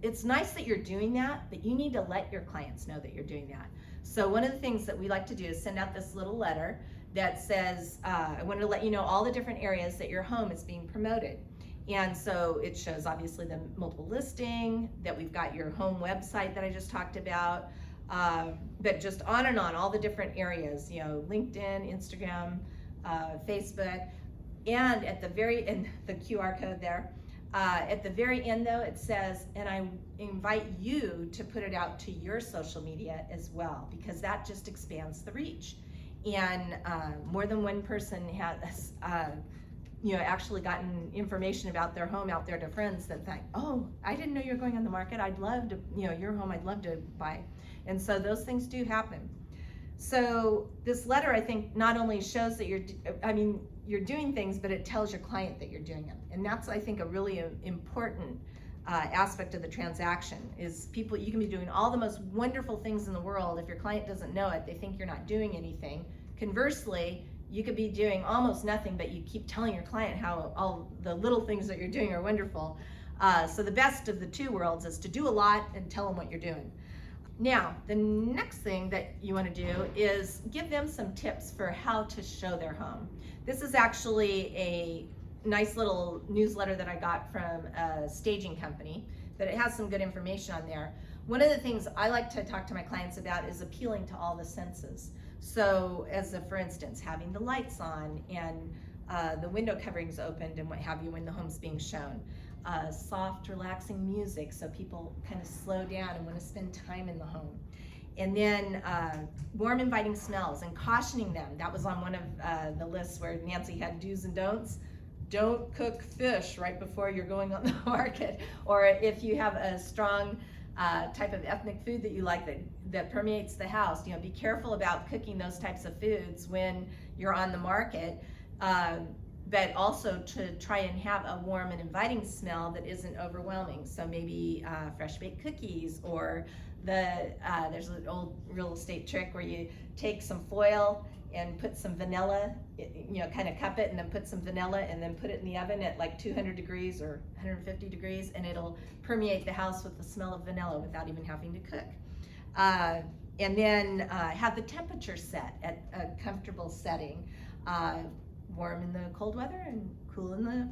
it's nice that you're doing that, but you need to let your clients know that you're doing that. So one of the things that we like to do is send out this little letter that says, I want to let you know all the different areas that your home is being promoted. And so it shows obviously the multiple listing, that we've got your home website that I just talked about, but just on and on, all the different areas, LinkedIn, Instagram, Facebook, and at the very end, the QR code there. At the very end though, it says, and I invite you to put it out to your social media as well, because that just expands the reach. And more than one person has actually gotten information about their home out there to friends that think, oh, I didn't know you were going on the market. I'd love to, your home, I'd love to buy. And so those things do happen. So this letter, I think, not only shows that you're doing things, but it tells your client that you're doing them. And that's, I think, a really important aspect of the transaction, is you can be doing all the most wonderful things in the world. If your client doesn't know it, they think you're not doing anything. Conversely, you could be doing almost nothing, but you keep telling your client how all the little things that you're doing are wonderful. So the best of the two worlds is to do a lot and tell them what you're doing. Now, the next thing that you want to do is give them some tips for how to show their home. This is actually a nice little newsletter that I got from a staging company, but it has some good information on there. One of the things I like to talk to my clients about is appealing to all the senses. So for instance, having the lights on and the window coverings opened and what have you when the home's being shown. Soft, relaxing music, so people kind of slow down and want to spend time in the home. And then warm, inviting smells, and cautioning them. That was on one of the lists where Nancy had do's and don'ts. Don't cook fish right before you're going on the market. Or if you have a strong type of ethnic food that you like that permeates the house, be careful about cooking those types of foods when you're on the market. But also to try and have a warm and inviting smell that isn't overwhelming. So maybe fresh baked cookies, or there's an old real estate trick where you take some foil and put some vanilla, kind of cup it and then put some vanilla and then put it in the oven at like 200 degrees or 150 degrees, and it'll permeate the house with the smell of vanilla without even having to cook. And then have the temperature set at a comfortable setting. Warm in the cold weather and cool in the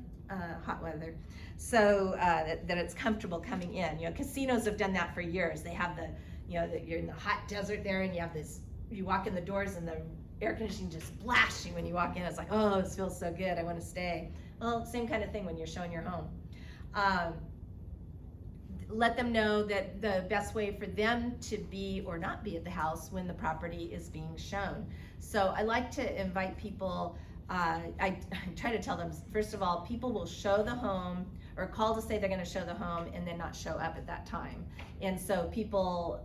hot weather, so that it's comfortable coming in. Casinos have done that for years. They have you're in the hot desert there, and you walk in the doors and the air conditioning just blasts you when you walk in. It's like, oh, this feels so good, I want to stay. Well, same kind of thing when you're showing your home. Let them know that the best way for them to be or not be at the house when the property is being shown. So I like to invite people. I try to tell them, first of all, people will show the home or call to say they're going to show the home and then not show up at that time. And so people,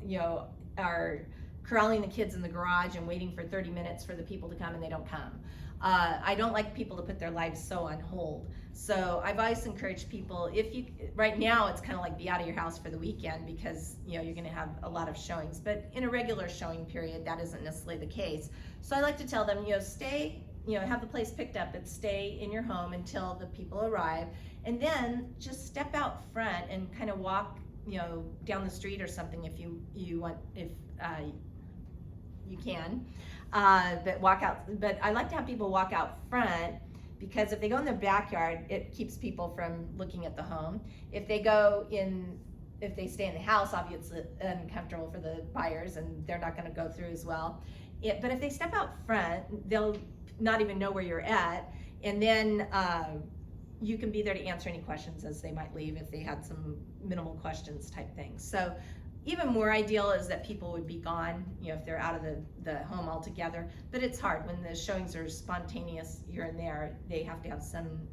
are corralling the kids in the garage and waiting for 30 minutes for the people to come, and they don't come. I don't like people to put their lives so on hold. So I've always encouraged people, right now it's kind of like be out of your house for the weekend because you're going to have a lot of showings, but in a regular showing period that isn't necessarily the case. So I like to tell them, stay, have the place picked up and stay in your home until the people arrive, and then just step out front and kind of walk down the street or something if you want, if you can. But I like to have people walk out front, because if they go in their backyard, it keeps people from looking at the home. If they stay in the house, obviously it's uncomfortable for the buyers and they're not gonna go through as well. But if they step out front, they'll not even know where you're at, and then you can be there to answer any questions as they might leave if they had some minimal questions type things. So even more ideal is that people would be gone, if they're out of the home altogether. But it's hard when the showings are spontaneous here and there. They have to have some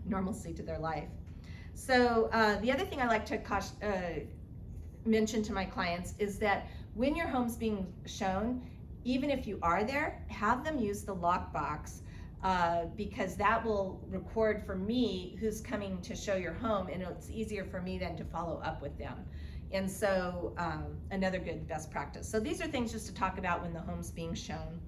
normalcy to their life. So the other thing I like to mention to my clients is that when your home's being shown, even if you are there, have them use the lockbox, because that will record for me who's coming to show your home, and it's easier for me then to follow up with them. And so another good best practice. So these are things just to talk about when the home's being shown.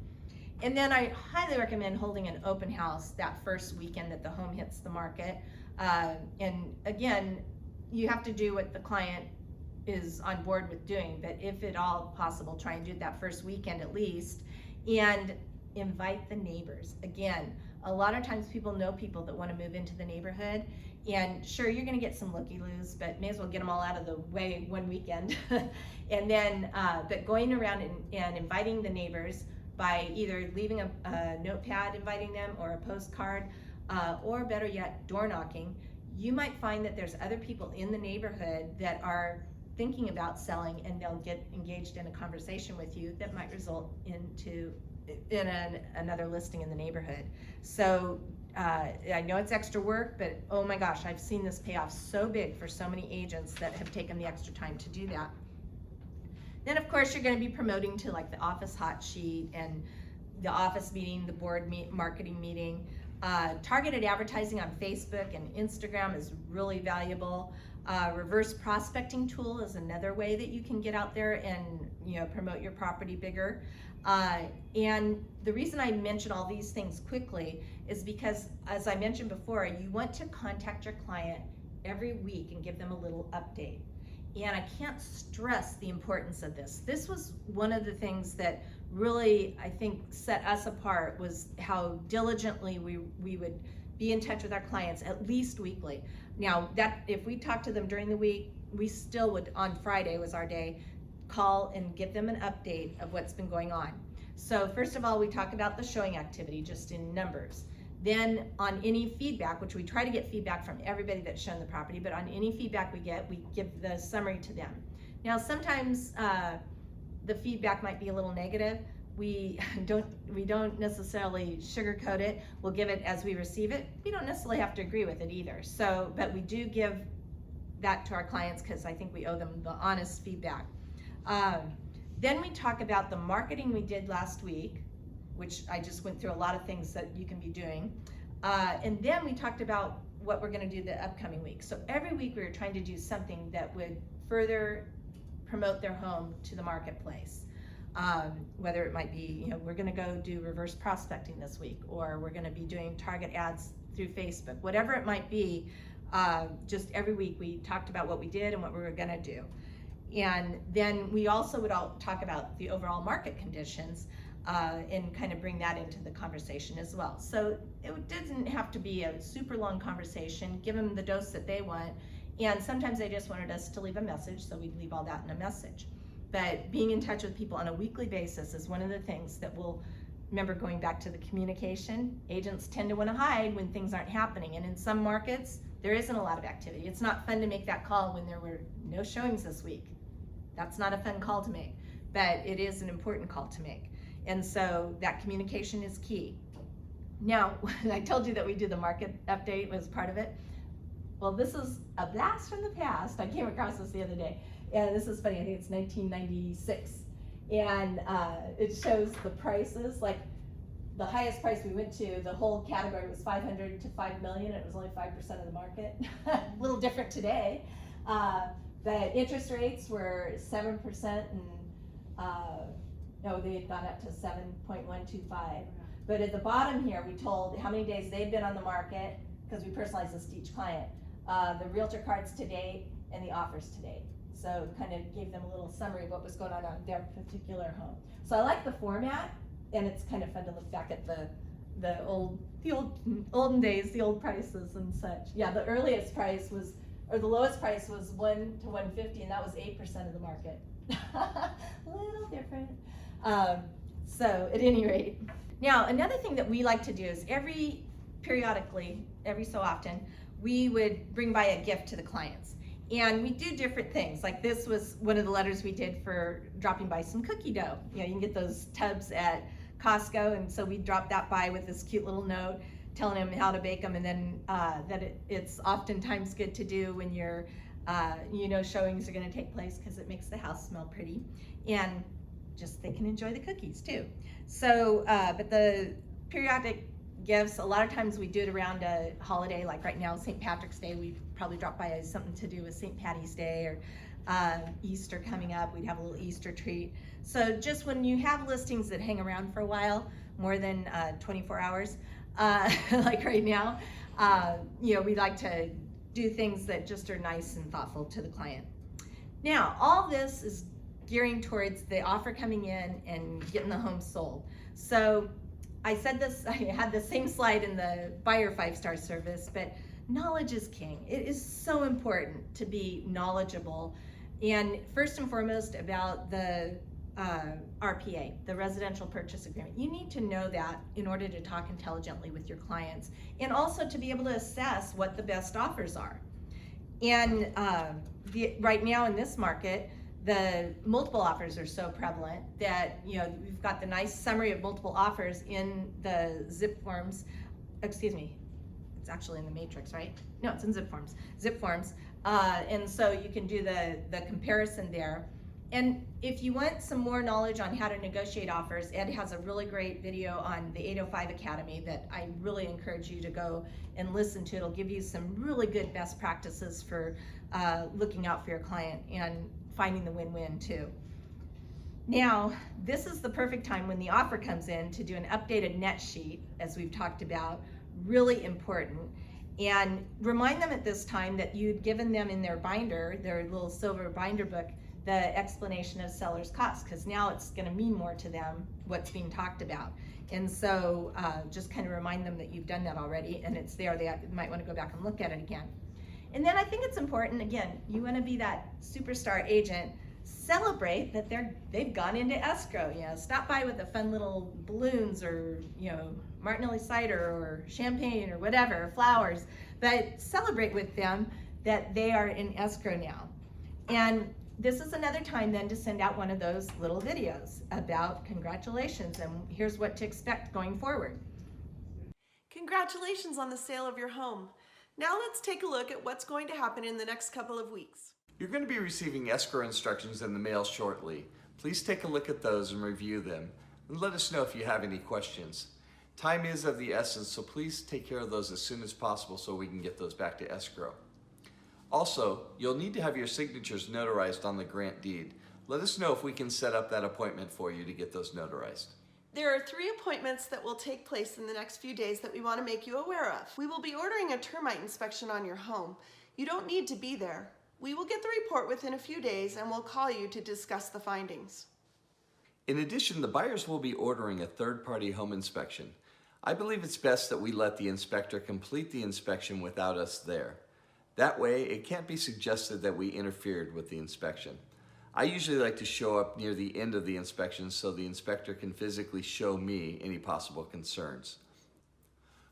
And then I highly recommend holding an open house that first weekend that the home hits the market. And again, you have to do what the client is on board with doing, but if at all possible, try and do it that first weekend at least, and invite the neighbors. Again, a lot of times people know people that want to move into the neighborhood, and sure, you're going to get some looky-loos, but may as well get them all out of the way one weekend. And then, but going around and inviting the neighbors by either leaving a notepad inviting them, or a postcard, or better yet, door knocking, you might find that there's other people in the neighborhood that are thinking about selling, and they'll get engaged in a conversation with you that might result in another listing in the neighborhood. So I know it's extra work, but oh my gosh, I've seen this pay off so big for so many agents that have taken the extra time to do that. Then of course you're going to be promoting to like the office hot sheet and the office meeting, the board marketing meeting. Targeted advertising on Facebook and Instagram is really valuable. Reverse prospecting tool is another way that you can get out there and promote your property bigger. And the reason I mention all these things quickly is because, as I mentioned before, you want to contact your client every week and give them a little update. And I can't stress the importance of this. This was one of the things that really, I think, set us apart, was how diligently we would be in touch with our clients at least weekly. Now, that if we talked to them during the week, we still would, on Friday was our day, call and give them an update of what's been going on. So first of all, we talk about the showing activity just in numbers. Then on any feedback, which we try to get feedback from everybody that's shown the property, but on any feedback we get, we give the summary to them. Now sometimes the feedback might be a little negative. We don't necessarily sugarcoat it. We'll give it as we receive it. We don't necessarily have to agree with it either. So, but we do give that to our clients because I think we owe them the honest feedback. Then we talk about the marketing we did last week, which I just went through a lot of things that you can be doing. And then we talked about what we're going to do the upcoming week. So every week we were trying to do something that would further promote their home to the marketplace. Whether it might be, we're going to go do reverse prospecting this week, or we're going to be doing target ads through Facebook, whatever it might be. Just every week we talked about what we did and what we were going to do. And then we also would all talk about the overall market conditions and kind of bring that into the conversation as well. So it didn't have to be a super long conversation. Give them the dose that they want. And sometimes they just wanted us to leave a message, so we'd leave all that in a message. But being in touch with people on a weekly basis is one of the things that will, remember, going back to the communication, agents tend to want to hide when things aren't happening. And in some markets, there isn't a lot of activity. It's not fun to make that call when there were no showings this week. That's not a fun call to make, but it is an important call to make. And so that communication is key. Now, I told you that we do the market update was part of it. Well, this is a blast from the past. I came across this the other day. And this is funny, I think it's 1996. And it shows the prices, like the highest price we went to, the whole category was 500 to 5 million. It was only 5% of the market. A little different today. But interest rates were 7% and no, they had gone up to 7.125. But at the bottom here, we told how many days they'd been on the market, because we personalize this to each client. The realtor cards to date and the offers to date. So kind of gave them a little summary of what was going on their particular home. So I like the format, and it's kind of fun to look back at the olden days, the old prices and such. Yeah, the earliest price was, or the lowest price was 1 to 150, and that was 8% of the market. A little different. So at any rate, now another thing that we like to do is periodically, every so often, we would bring by a gift to the clients. And we do different things. Like this was one of the letters we did for dropping by some cookie dough. You know, you can get those tubs at Costco, and so we dropped that by with this cute little note telling them how to bake them, and then it's oftentimes good to do when you're, showings are going to take place, because it makes the house smell pretty, and just they can enjoy the cookies too. So, but the periodic gifts, a lot of times we do it around a holiday, like right now, St. Patrick's Day, we probably drop by as something to do with St. Patty's Day, or Easter coming up, we'd have a little Easter treat. So just when you have listings that hang around for a while, more than 24 hours, like right now, we like to do things that just are nice and thoughtful to the client. Now, all this is gearing towards the offer coming in and getting the home sold. So I said this, I had the same slide in the buyer 5-star service, but knowledge is king. It is so important to be knowledgeable, and first and foremost about the RPA, the residential purchase agreement. You need to know that in order to talk intelligently with your clients, and also to be able to assess what the best offers are. And right now in this market, the multiple offers are so prevalent that we've got the nice summary of multiple offers in the zip forms. Excuse me, it's actually in the matrix, right? No, it's in zip forms. And so you can do the comparison there. And if you want some more knowledge on how to negotiate offers, Ed has a really great video on the 805 Academy that I really encourage you to go and listen to. It'll give you some really good best practices for looking out for your client and finding the win-win too. Now, this is the perfect time when the offer comes in to do an updated net sheet, as we've talked about, really important. And remind them at this time that you'd given them in their binder, their little silver binder book, the explanation of seller's costs, because now it's going to mean more to them what's being talked about. And so just kind of remind them that you've done that already, and it's there. They might want to go back and look at it again. And then I think it's important, again, you want to be that superstar agent. Celebrate that they've gone into escrow. Stop by with the fun little balloons, or Martinelli cider or champagne or whatever, flowers, but celebrate with them that they are in escrow now. And this is another time then to send out one of those little videos about congratulations and here's what to expect going forward. Congratulations on the sale of your home. Now let's take a look at what's going to happen in the next couple of weeks. You're going to be receiving escrow instructions in the mail shortly. Please take a look at those and review them, and let us know if you have any questions. Time is of the essence, so please take care of those as soon as possible so we can get those back to escrow. Also, you'll need to have your signatures notarized on the grant deed. Let us know if we can set up that appointment for you to get those notarized. There are 3 appointments that will take place in the next few days that we want to make you aware of. We will be ordering a termite inspection on your home. You don't need to be there. We will get the report within a few days and we'll call you to discuss the findings. In addition, the buyers will be ordering a third-party home inspection. I believe it's best that we let the inspector complete the inspection without us there. That way, it can't be suggested that we interfered with the inspection. I usually like to show up near the end of the inspection so the inspector can physically show me any possible concerns.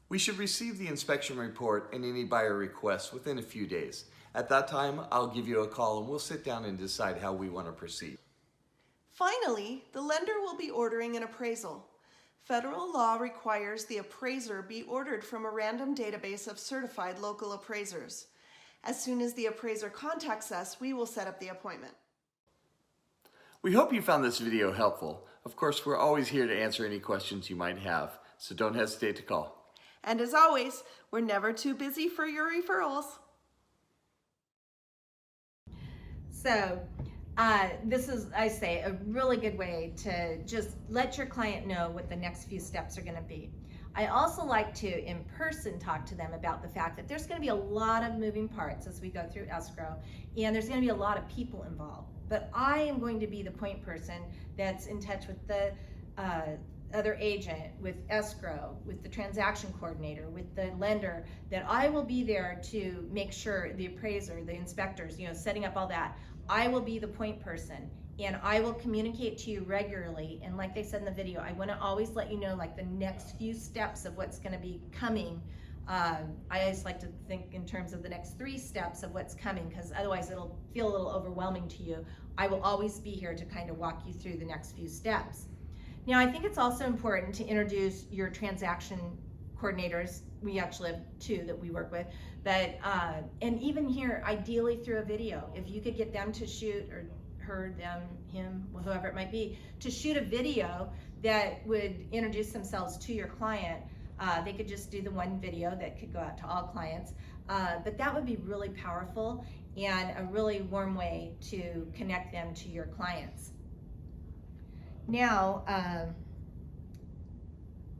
We should receive the inspection report and any buyer requests within a few days. At that time, I'll give you a call and we'll sit down and decide how we want to proceed. Finally, the lender will be ordering an appraisal. Federal law requires the appraiser be ordered from a random database of certified local appraisers. As soon as the appraiser contacts us, we will set up the appointment. We hope you found this video helpful. Of course, we're always here to answer any questions you might have, so don't hesitate to call. And as always, we're never too busy for your referrals. So this is, I say, a really good way to just let your client know what the next few steps are going to be. I also like to in person talk to them about the fact that there's going to be a lot of moving parts as we go through escrow, and there's going to be a lot of people involved. But I am going to be the point person that's in touch with the other agent, with escrow, with the transaction coordinator, with the lender, that I will be there to make sure the appraiser, the inspectors, setting up all that. I will be the point person, and I will communicate to you regularly. And like they said in the video, I want to always let you know like the next few steps of what's going to be coming. I always like to think in terms of the next 3 steps of what's coming, because otherwise it'll feel a little overwhelming to you. I will always be here to kind of walk you through the next few steps. Now, I think it's also important to introduce your transaction coordinators. We actually have 2 that we work with, but and even here, ideally through a video, if you could get them to shoot, or her, them, him, whoever it might be, to shoot a video that would introduce themselves to your client. They could just do the one video that could go out to all clients, but that would be really powerful and a really warm way to connect them to your clients. Now,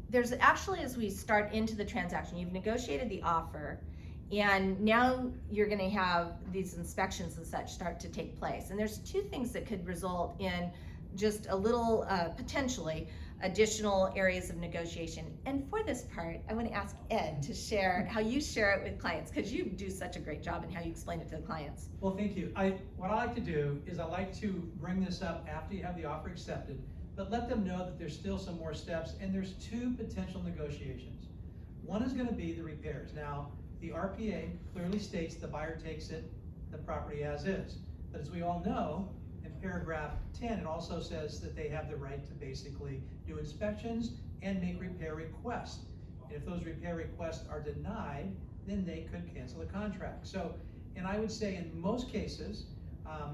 there's actually, as we start into the transaction, you've negotiated the offer, and now you're going to have these inspections and such start to take place. And there's 2 things that could result in just a little, potentially, additional areas of negotiation. And for this part, I want to ask Ed to share how you share it with clients, because you do such a great job in how you explain it to the clients. Well, thank you. What I like to do is I like to bring this up after you have the offer accepted, but let them know that there's still some more steps, and there's 2 potential negotiations. One is going to be the repairs. Now, the RPA clearly states the buyer takes the property as is. But as we all know, in paragraph 10, it also says that they have the right to basically do inspections and make repair requests. And if those repair requests are denied, then they could cancel the contract. So, and I would say in most cases,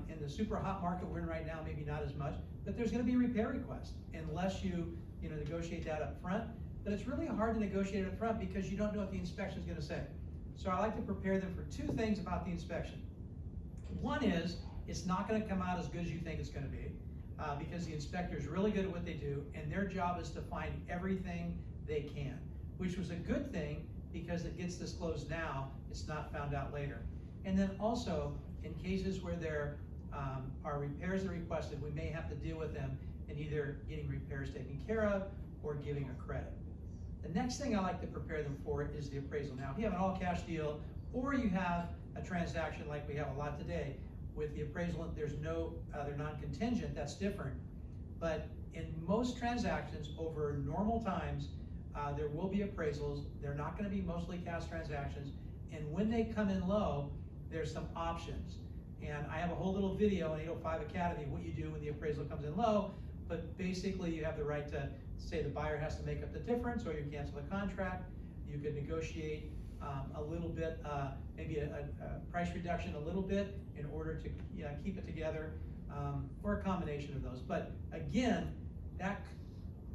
in the super hot market we're in right now, maybe not as much, but there's going to be repair requests unless you negotiate that up front. But it's really hard to negotiate up front because you don't know what the inspection is going to say. So I like to prepare them for 2 things about the inspection. One is, it's not going to come out as good as you think it's going to be, because the inspector is really good at what they do, and their job is to find everything they can, which was a good thing because it gets disclosed now, it's not found out later. And then also, in cases where there are repairs that are requested, we may have to deal with them in either getting repairs taken care of or giving a credit. The next thing I like to prepare them for is the appraisal. Now, if you have an all-cash deal, or you have a transaction like we have a lot today, with the appraisal, there's no, they're non-contingent, that's different. But in most transactions, over normal times, there will be appraisals. They're not going to be mostly cash transactions. And when they come in low, there's some options. And I have a whole little video on 805 Academy, what you do when the appraisal comes in low. But basically, you have the right to say the buyer has to make up the difference, or you cancel the contract. You could negotiate a little bit, maybe a price reduction a little bit in order to keep it together, or a combination of those. But again, that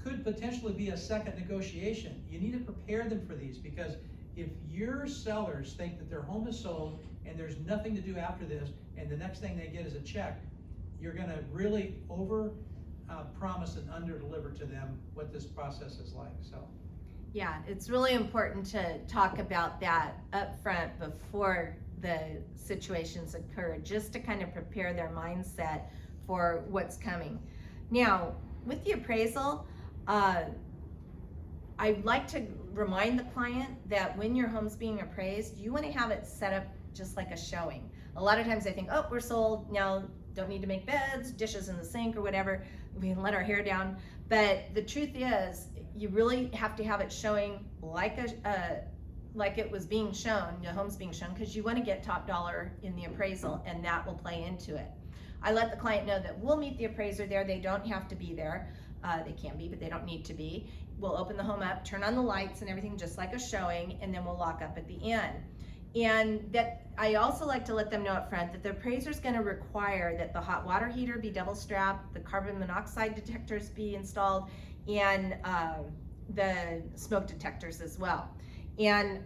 could potentially be a second negotiation. You need to prepare them for these, because if your sellers think that their home is sold and there's nothing to do after this, and the next thing they get is a check, you're going to really over promise and under deliver to them what this process is like. So. Yeah, it's really important to talk about that up front before the situations occur, just to kind of prepare their mindset for what's coming. Now, with the appraisal, I'd like to remind the client that when your home's being appraised, you want to have it set up just like a showing. A lot of times they think, oh, we're sold, now don't need to make beds, dishes in the sink or whatever, we can let our hair down. But the truth is, you really have to have it showing like it was being shown, the home's being shown, because you want to get top dollar in the appraisal, and that will play into it. I let the client know that we'll meet the appraiser there. They don't have to be there. They can be, but they don't need to be. We'll open the home up, turn on the lights and everything just like a showing, and then we'll lock up at the end. And that I also like to let them know up front that the appraiser is going to require that the hot water heater be double strapped, the carbon monoxide detectors be installed, and the smoke detectors as well. And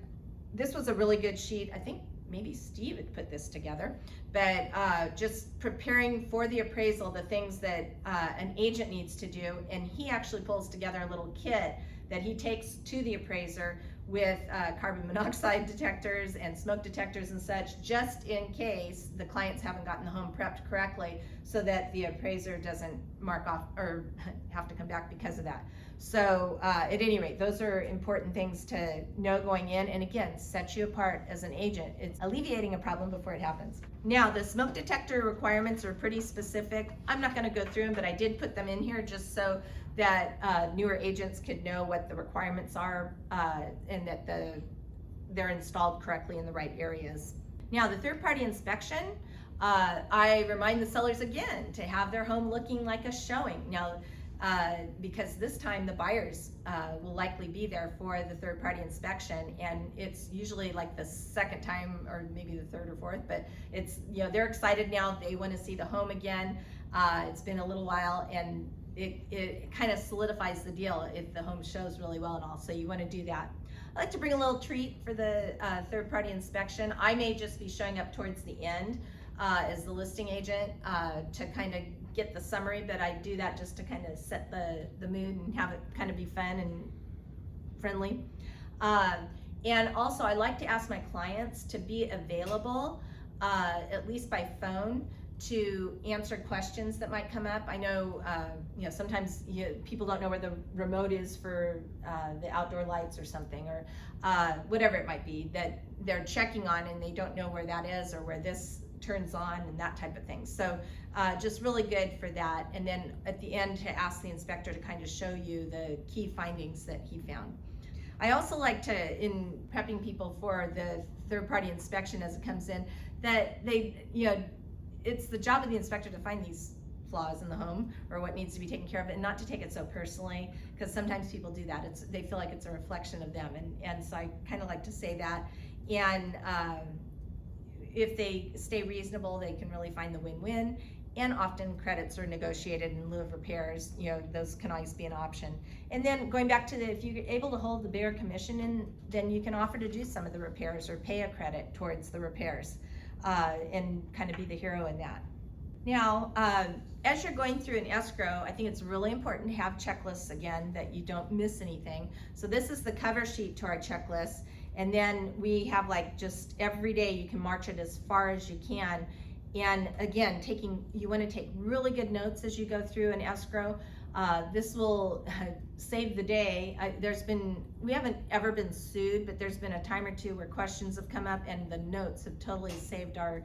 this was a really good sheet. I think maybe Steve had put this together, but just preparing for the appraisal, the things that an agent needs to do. And he actually pulls together a little kit that he takes to the appraiser with carbon monoxide detectors and smoke detectors and such, just in case the clients haven't gotten the home prepped correctly, so that the appraiser doesn't mark off or have to come back because of that. So at any rate, those are important things to know going in, and again, sets you apart as an agent. It's alleviating a problem before it happens. Now, the smoke detector requirements are pretty specific. I'm not going to go through them, but I did put them in here just so that newer agents could know what the requirements are and that they're installed correctly in the right areas. Now, the third-party inspection, I remind the sellers again to have their home looking like a showing. Now, because this time the buyers will likely be there for the third-party inspection, and it's usually like the second time or maybe the third or fourth, but it's, you know, they're excited now, they want to see the home again. It's been a little while, and it kind of solidifies the deal if the home shows really well and all, so you want to do that. I like to bring a little treat for the third-party inspection. I may just be showing up towards the end as the listing agent to kind of get the summary, but I do that just to kind of set the mood and have it kind of be fun and friendly. And also, I like to ask my clients to be available at least by phone to answer questions that might come up. I know, you know, sometimes people don't know where the remote is for the outdoor lights or something, or whatever it might be that they're checking on and they don't know where that is or where this turns on and that type of thing. So just really good for that. And then at the end to ask the inspector to kind of show you the key findings that he found. I also like to, in prepping people for the third-party inspection as it comes in, that they, you know, it's the job of the inspector to find these flaws in the home or what needs to be taken care of, and not to take it so personally, because sometimes people do that. They feel like it's a reflection of them, and so I kind of like to say that. And if they stay reasonable, they can really find the win-win. And often credits are negotiated in lieu of repairs. You know, those can always be an option. And then going back to if you're able to hold the bigger commission in, then you can offer to do some of the repairs or pay a credit towards the repairs and kind of be the hero in that. Now, as you're going through an escrow, I think it's really important to have checklists again, that you don't miss anything. So this is the cover sheet to our checklist. And then we have like just every day you can march it as far as you can. And again, you want to take really good notes as you go through an escrow. This will save the day. We haven't ever been sued, but there's been a time or two where questions have come up and the notes have totally saved our,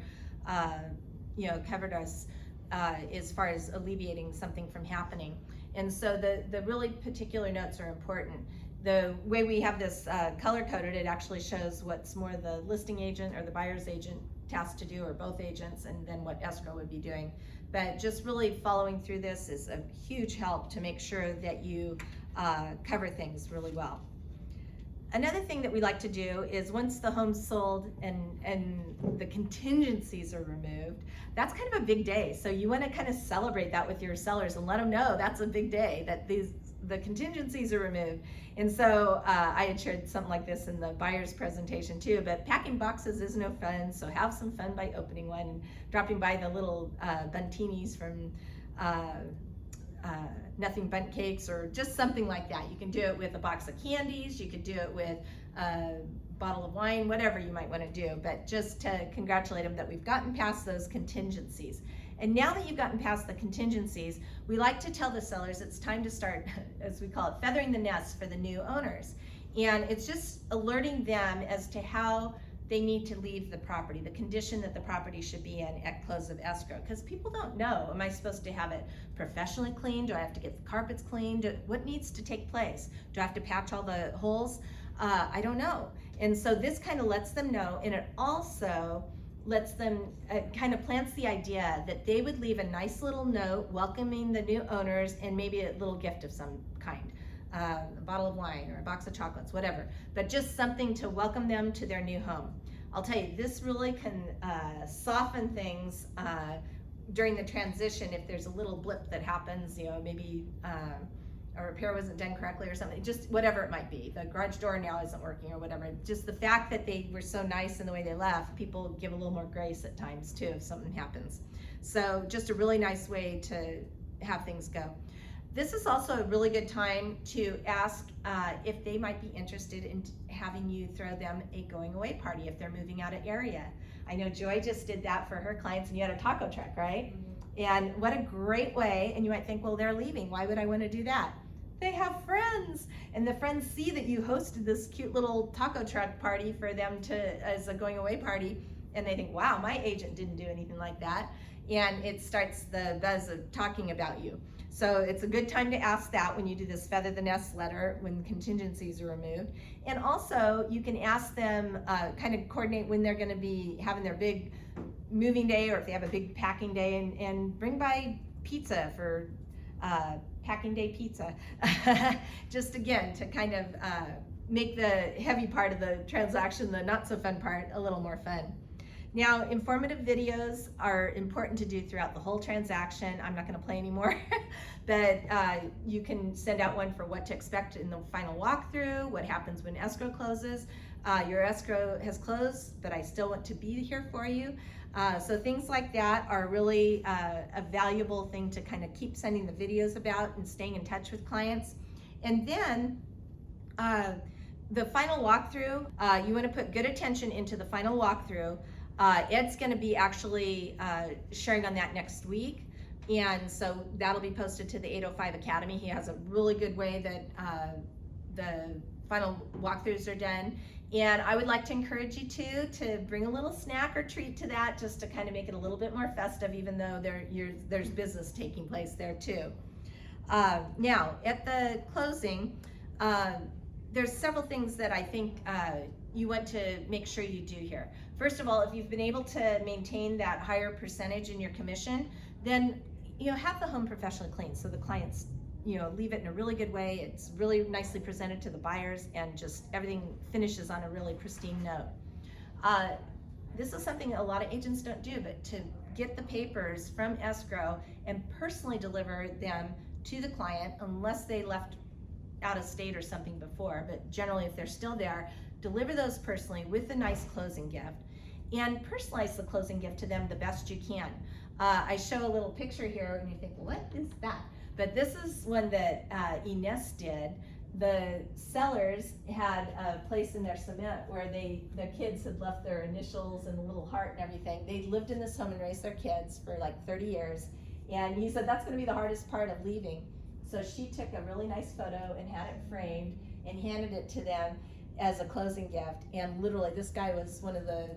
you know, covered us as far as alleviating something from happening. And so the really particular notes are important. The way we have this color coded, it actually shows what's more the listing agent or the buyer's agent tasked to do, or both agents, and then what escrow would be doing. But just really following through this is a huge help to make sure that you cover things really well. Another thing that we like to do is once the home's sold and the contingencies are removed, that's kind of a big day. So you want to kind of celebrate that with your sellers and let them know that's a big day, that the contingencies are removed. And so I had shared something like this in the buyer's presentation too, but packing boxes is no fun, so have some fun by opening one and dropping by the little buntinis from Nothing Bundt Cakes, or just something like that. You can do it with a box of candies, you could do it with a bottle of wine, whatever you might want to do, but just to congratulate them that we've gotten past those contingencies. And now that you've gotten past the contingencies, we like to tell the sellers it's time to start, as we call it, feathering the nest for the new owners. And it's just alerting them as to how they need to leave the property, the condition that the property should be in at close of escrow. Because people don't know, am I supposed to have it professionally cleaned? Do I have to get the carpets cleaned? What needs to take place? Do I have to patch all the holes? I don't know. And so this kind of lets them know, and it also lets them, kind of plants the idea that they would leave a nice little note welcoming the new owners and maybe a little gift of some kind. A bottle of wine or a box of chocolates, whatever, but just something to welcome them to their new home. I'll tell you, this really can soften things during the transition if there's a little blip that happens, you know, maybe a repair wasn't done correctly or something, just whatever it might be. The garage door now isn't working or whatever. Just the fact that they were so nice in the way they left, people give a little more grace at times too if something happens. So just a really nice way to have things go. This is also a really good time to ask if they might be interested in having you throw them a going away party if they're moving out of area. I know Joy just did that for her clients, and you had a taco truck, right? And what a great way, and you might think, well, they're leaving. Why would I want to do that? They have friends, and the friends see that you hosted this cute little taco truck party for them as a going away party, and they think, wow, my agent didn't do anything like that. And it starts the buzz of talking about you. So it's a good time to ask that when you do this feather the nest letter, when contingencies are removed. And also you can ask them, kind of coordinate when they're gonna be having their big moving day, or if they have a big packing day, and bring by pizza for packing day pizza. Just again, to kind of make the heavy part of the transaction, the not so fun part, a little more fun. Now, informative videos are important to do throughout the whole transaction. I'm not going to play anymore, but you can send out one for what to expect in the final walkthrough, what happens when escrow closes. Your escrow has closed, but I still want to be here for you. So things like that are really a valuable thing to kind of keep sending the videos about and staying in touch with clients. And then the final walkthrough, you want to put good attention into the final walkthrough. Ed's going to be actually sharing on that next week, and so that'll be posted to the 805 Academy. He has a really good way that the final walkthroughs are done, and I would like to encourage you to bring a little snack or treat to that, just to kind of make it a little bit more festive, even though there's business taking place there too. Now, at the closing, there's several things that I think you want to make sure you do here. First of all, if you've been able to maintain that higher percentage in your commission, then have the home professionally cleaned, so the clients leave it in a really good way. It's really nicely presented to the buyers, and just everything finishes on a really pristine note. This is something a lot of agents don't do, but to get the papers from escrow and personally deliver them to the client, unless they left out of state or something before, but generally if they're still there, deliver those personally with a nice closing gift, and personalize the closing gift to them the best you can. I show a little picture here and you think, what is that? But this is one that Ines did. The sellers had a place in their cement where the kids had left their initials and a little heart and everything. They lived in this home and raised their kids for like 30 years. And he said that's gonna be the hardest part of leaving. So she took a really nice photo and had it framed and handed it to them as a closing gift. And literally, this guy was one of the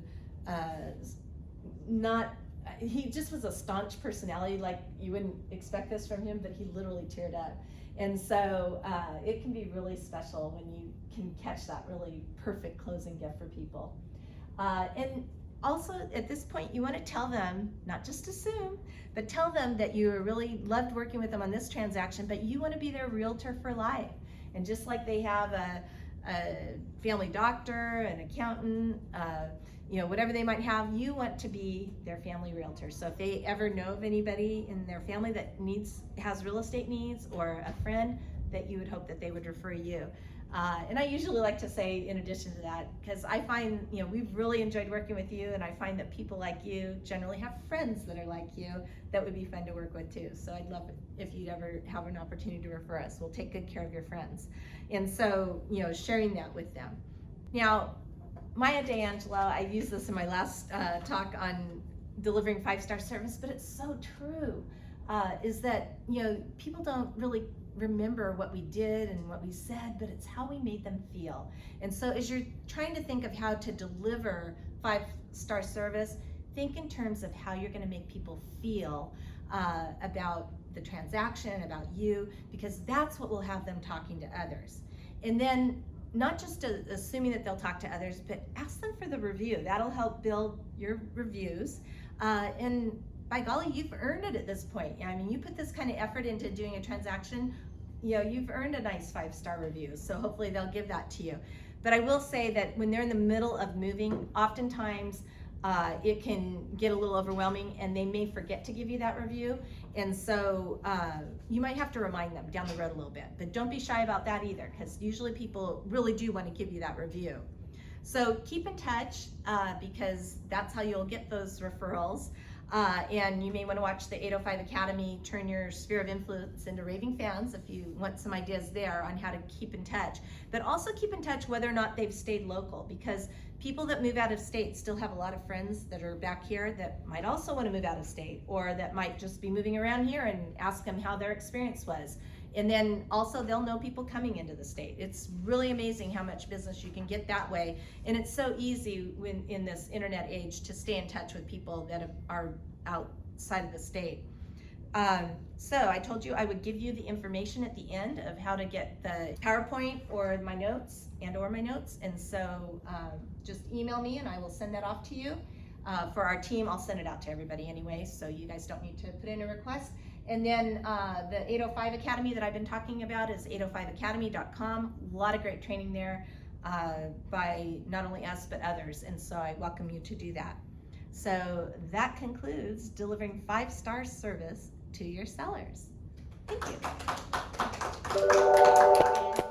he just was a staunch personality, like you wouldn't expect this from him, but he literally teared up. And so it can be really special when you can catch that really perfect closing gift for people. And also at this point, you want to tell them, not just assume, but tell them that you really loved working with them on this transaction, but you want to be their realtor for life. And just like they have a family doctor, an accountant, whatever they might have, you want to be their family realtor. So if they ever know of anybody in their family that has real estate needs, or a friend, that you would hope that they would refer you. And I usually like to say, in addition to that, because I find, we've really enjoyed working with you, and I find that people like you generally have friends that are like you that would be fun to work with too. So I'd love it if you'd ever have an opportunity to refer us. We'll take good care of your friends. And so, sharing that with them. Now, Maya D'Angelo, I used this in my last talk on delivering 5-star service, but it's so true, is that, people don't really remember what we did and what we said, but it's how we made them feel. And so as you're trying to think of how to deliver 5-star service, think in terms of how you're gonna make people feel about the transaction, about you, because that's what will have them talking to others. And then not just assuming that they'll talk to others, but ask them for the review. That'll help build your reviews. And by golly, you've earned it at this point. I mean, you put this kind of effort into doing a transaction, you've earned a nice 5-star review. So hopefully they'll give that to you. But I will say that when they're in the middle of moving, oftentimes it can get a little overwhelming, and they may forget to give you that review. And so you might have to remind them down the road a little bit. But don't be shy about that either, because usually people really do want to give you that review. So keep in touch, because that's how you'll get those referrals. And you may want to watch the 805 Academy, turn your sphere of influence into raving fans if you want some ideas there on how to keep in touch. But also keep in touch whether or not they've stayed local, because people that move out of state still have a lot of friends that are back here that might also want to move out of state, or that might just be moving around here, and ask them how their experience was. And then also they'll know people coming into the state. It's really amazing how much business you can get that way. And it's so easy when in this internet age to stay in touch with people that are outside of the state. So I told you I would give you the information at the end of how to get the PowerPoint or my notes and so just email me and I will send that off to you. For our team, I'll send it out to everybody anyway, so you guys don't need to put in a request. And then the 805 Academy that I've been talking about is 805academy.com. A lot of great training there by not only us but others, and so I welcome you to do that. So that concludes delivering 5-star service to your sellers. Thank you.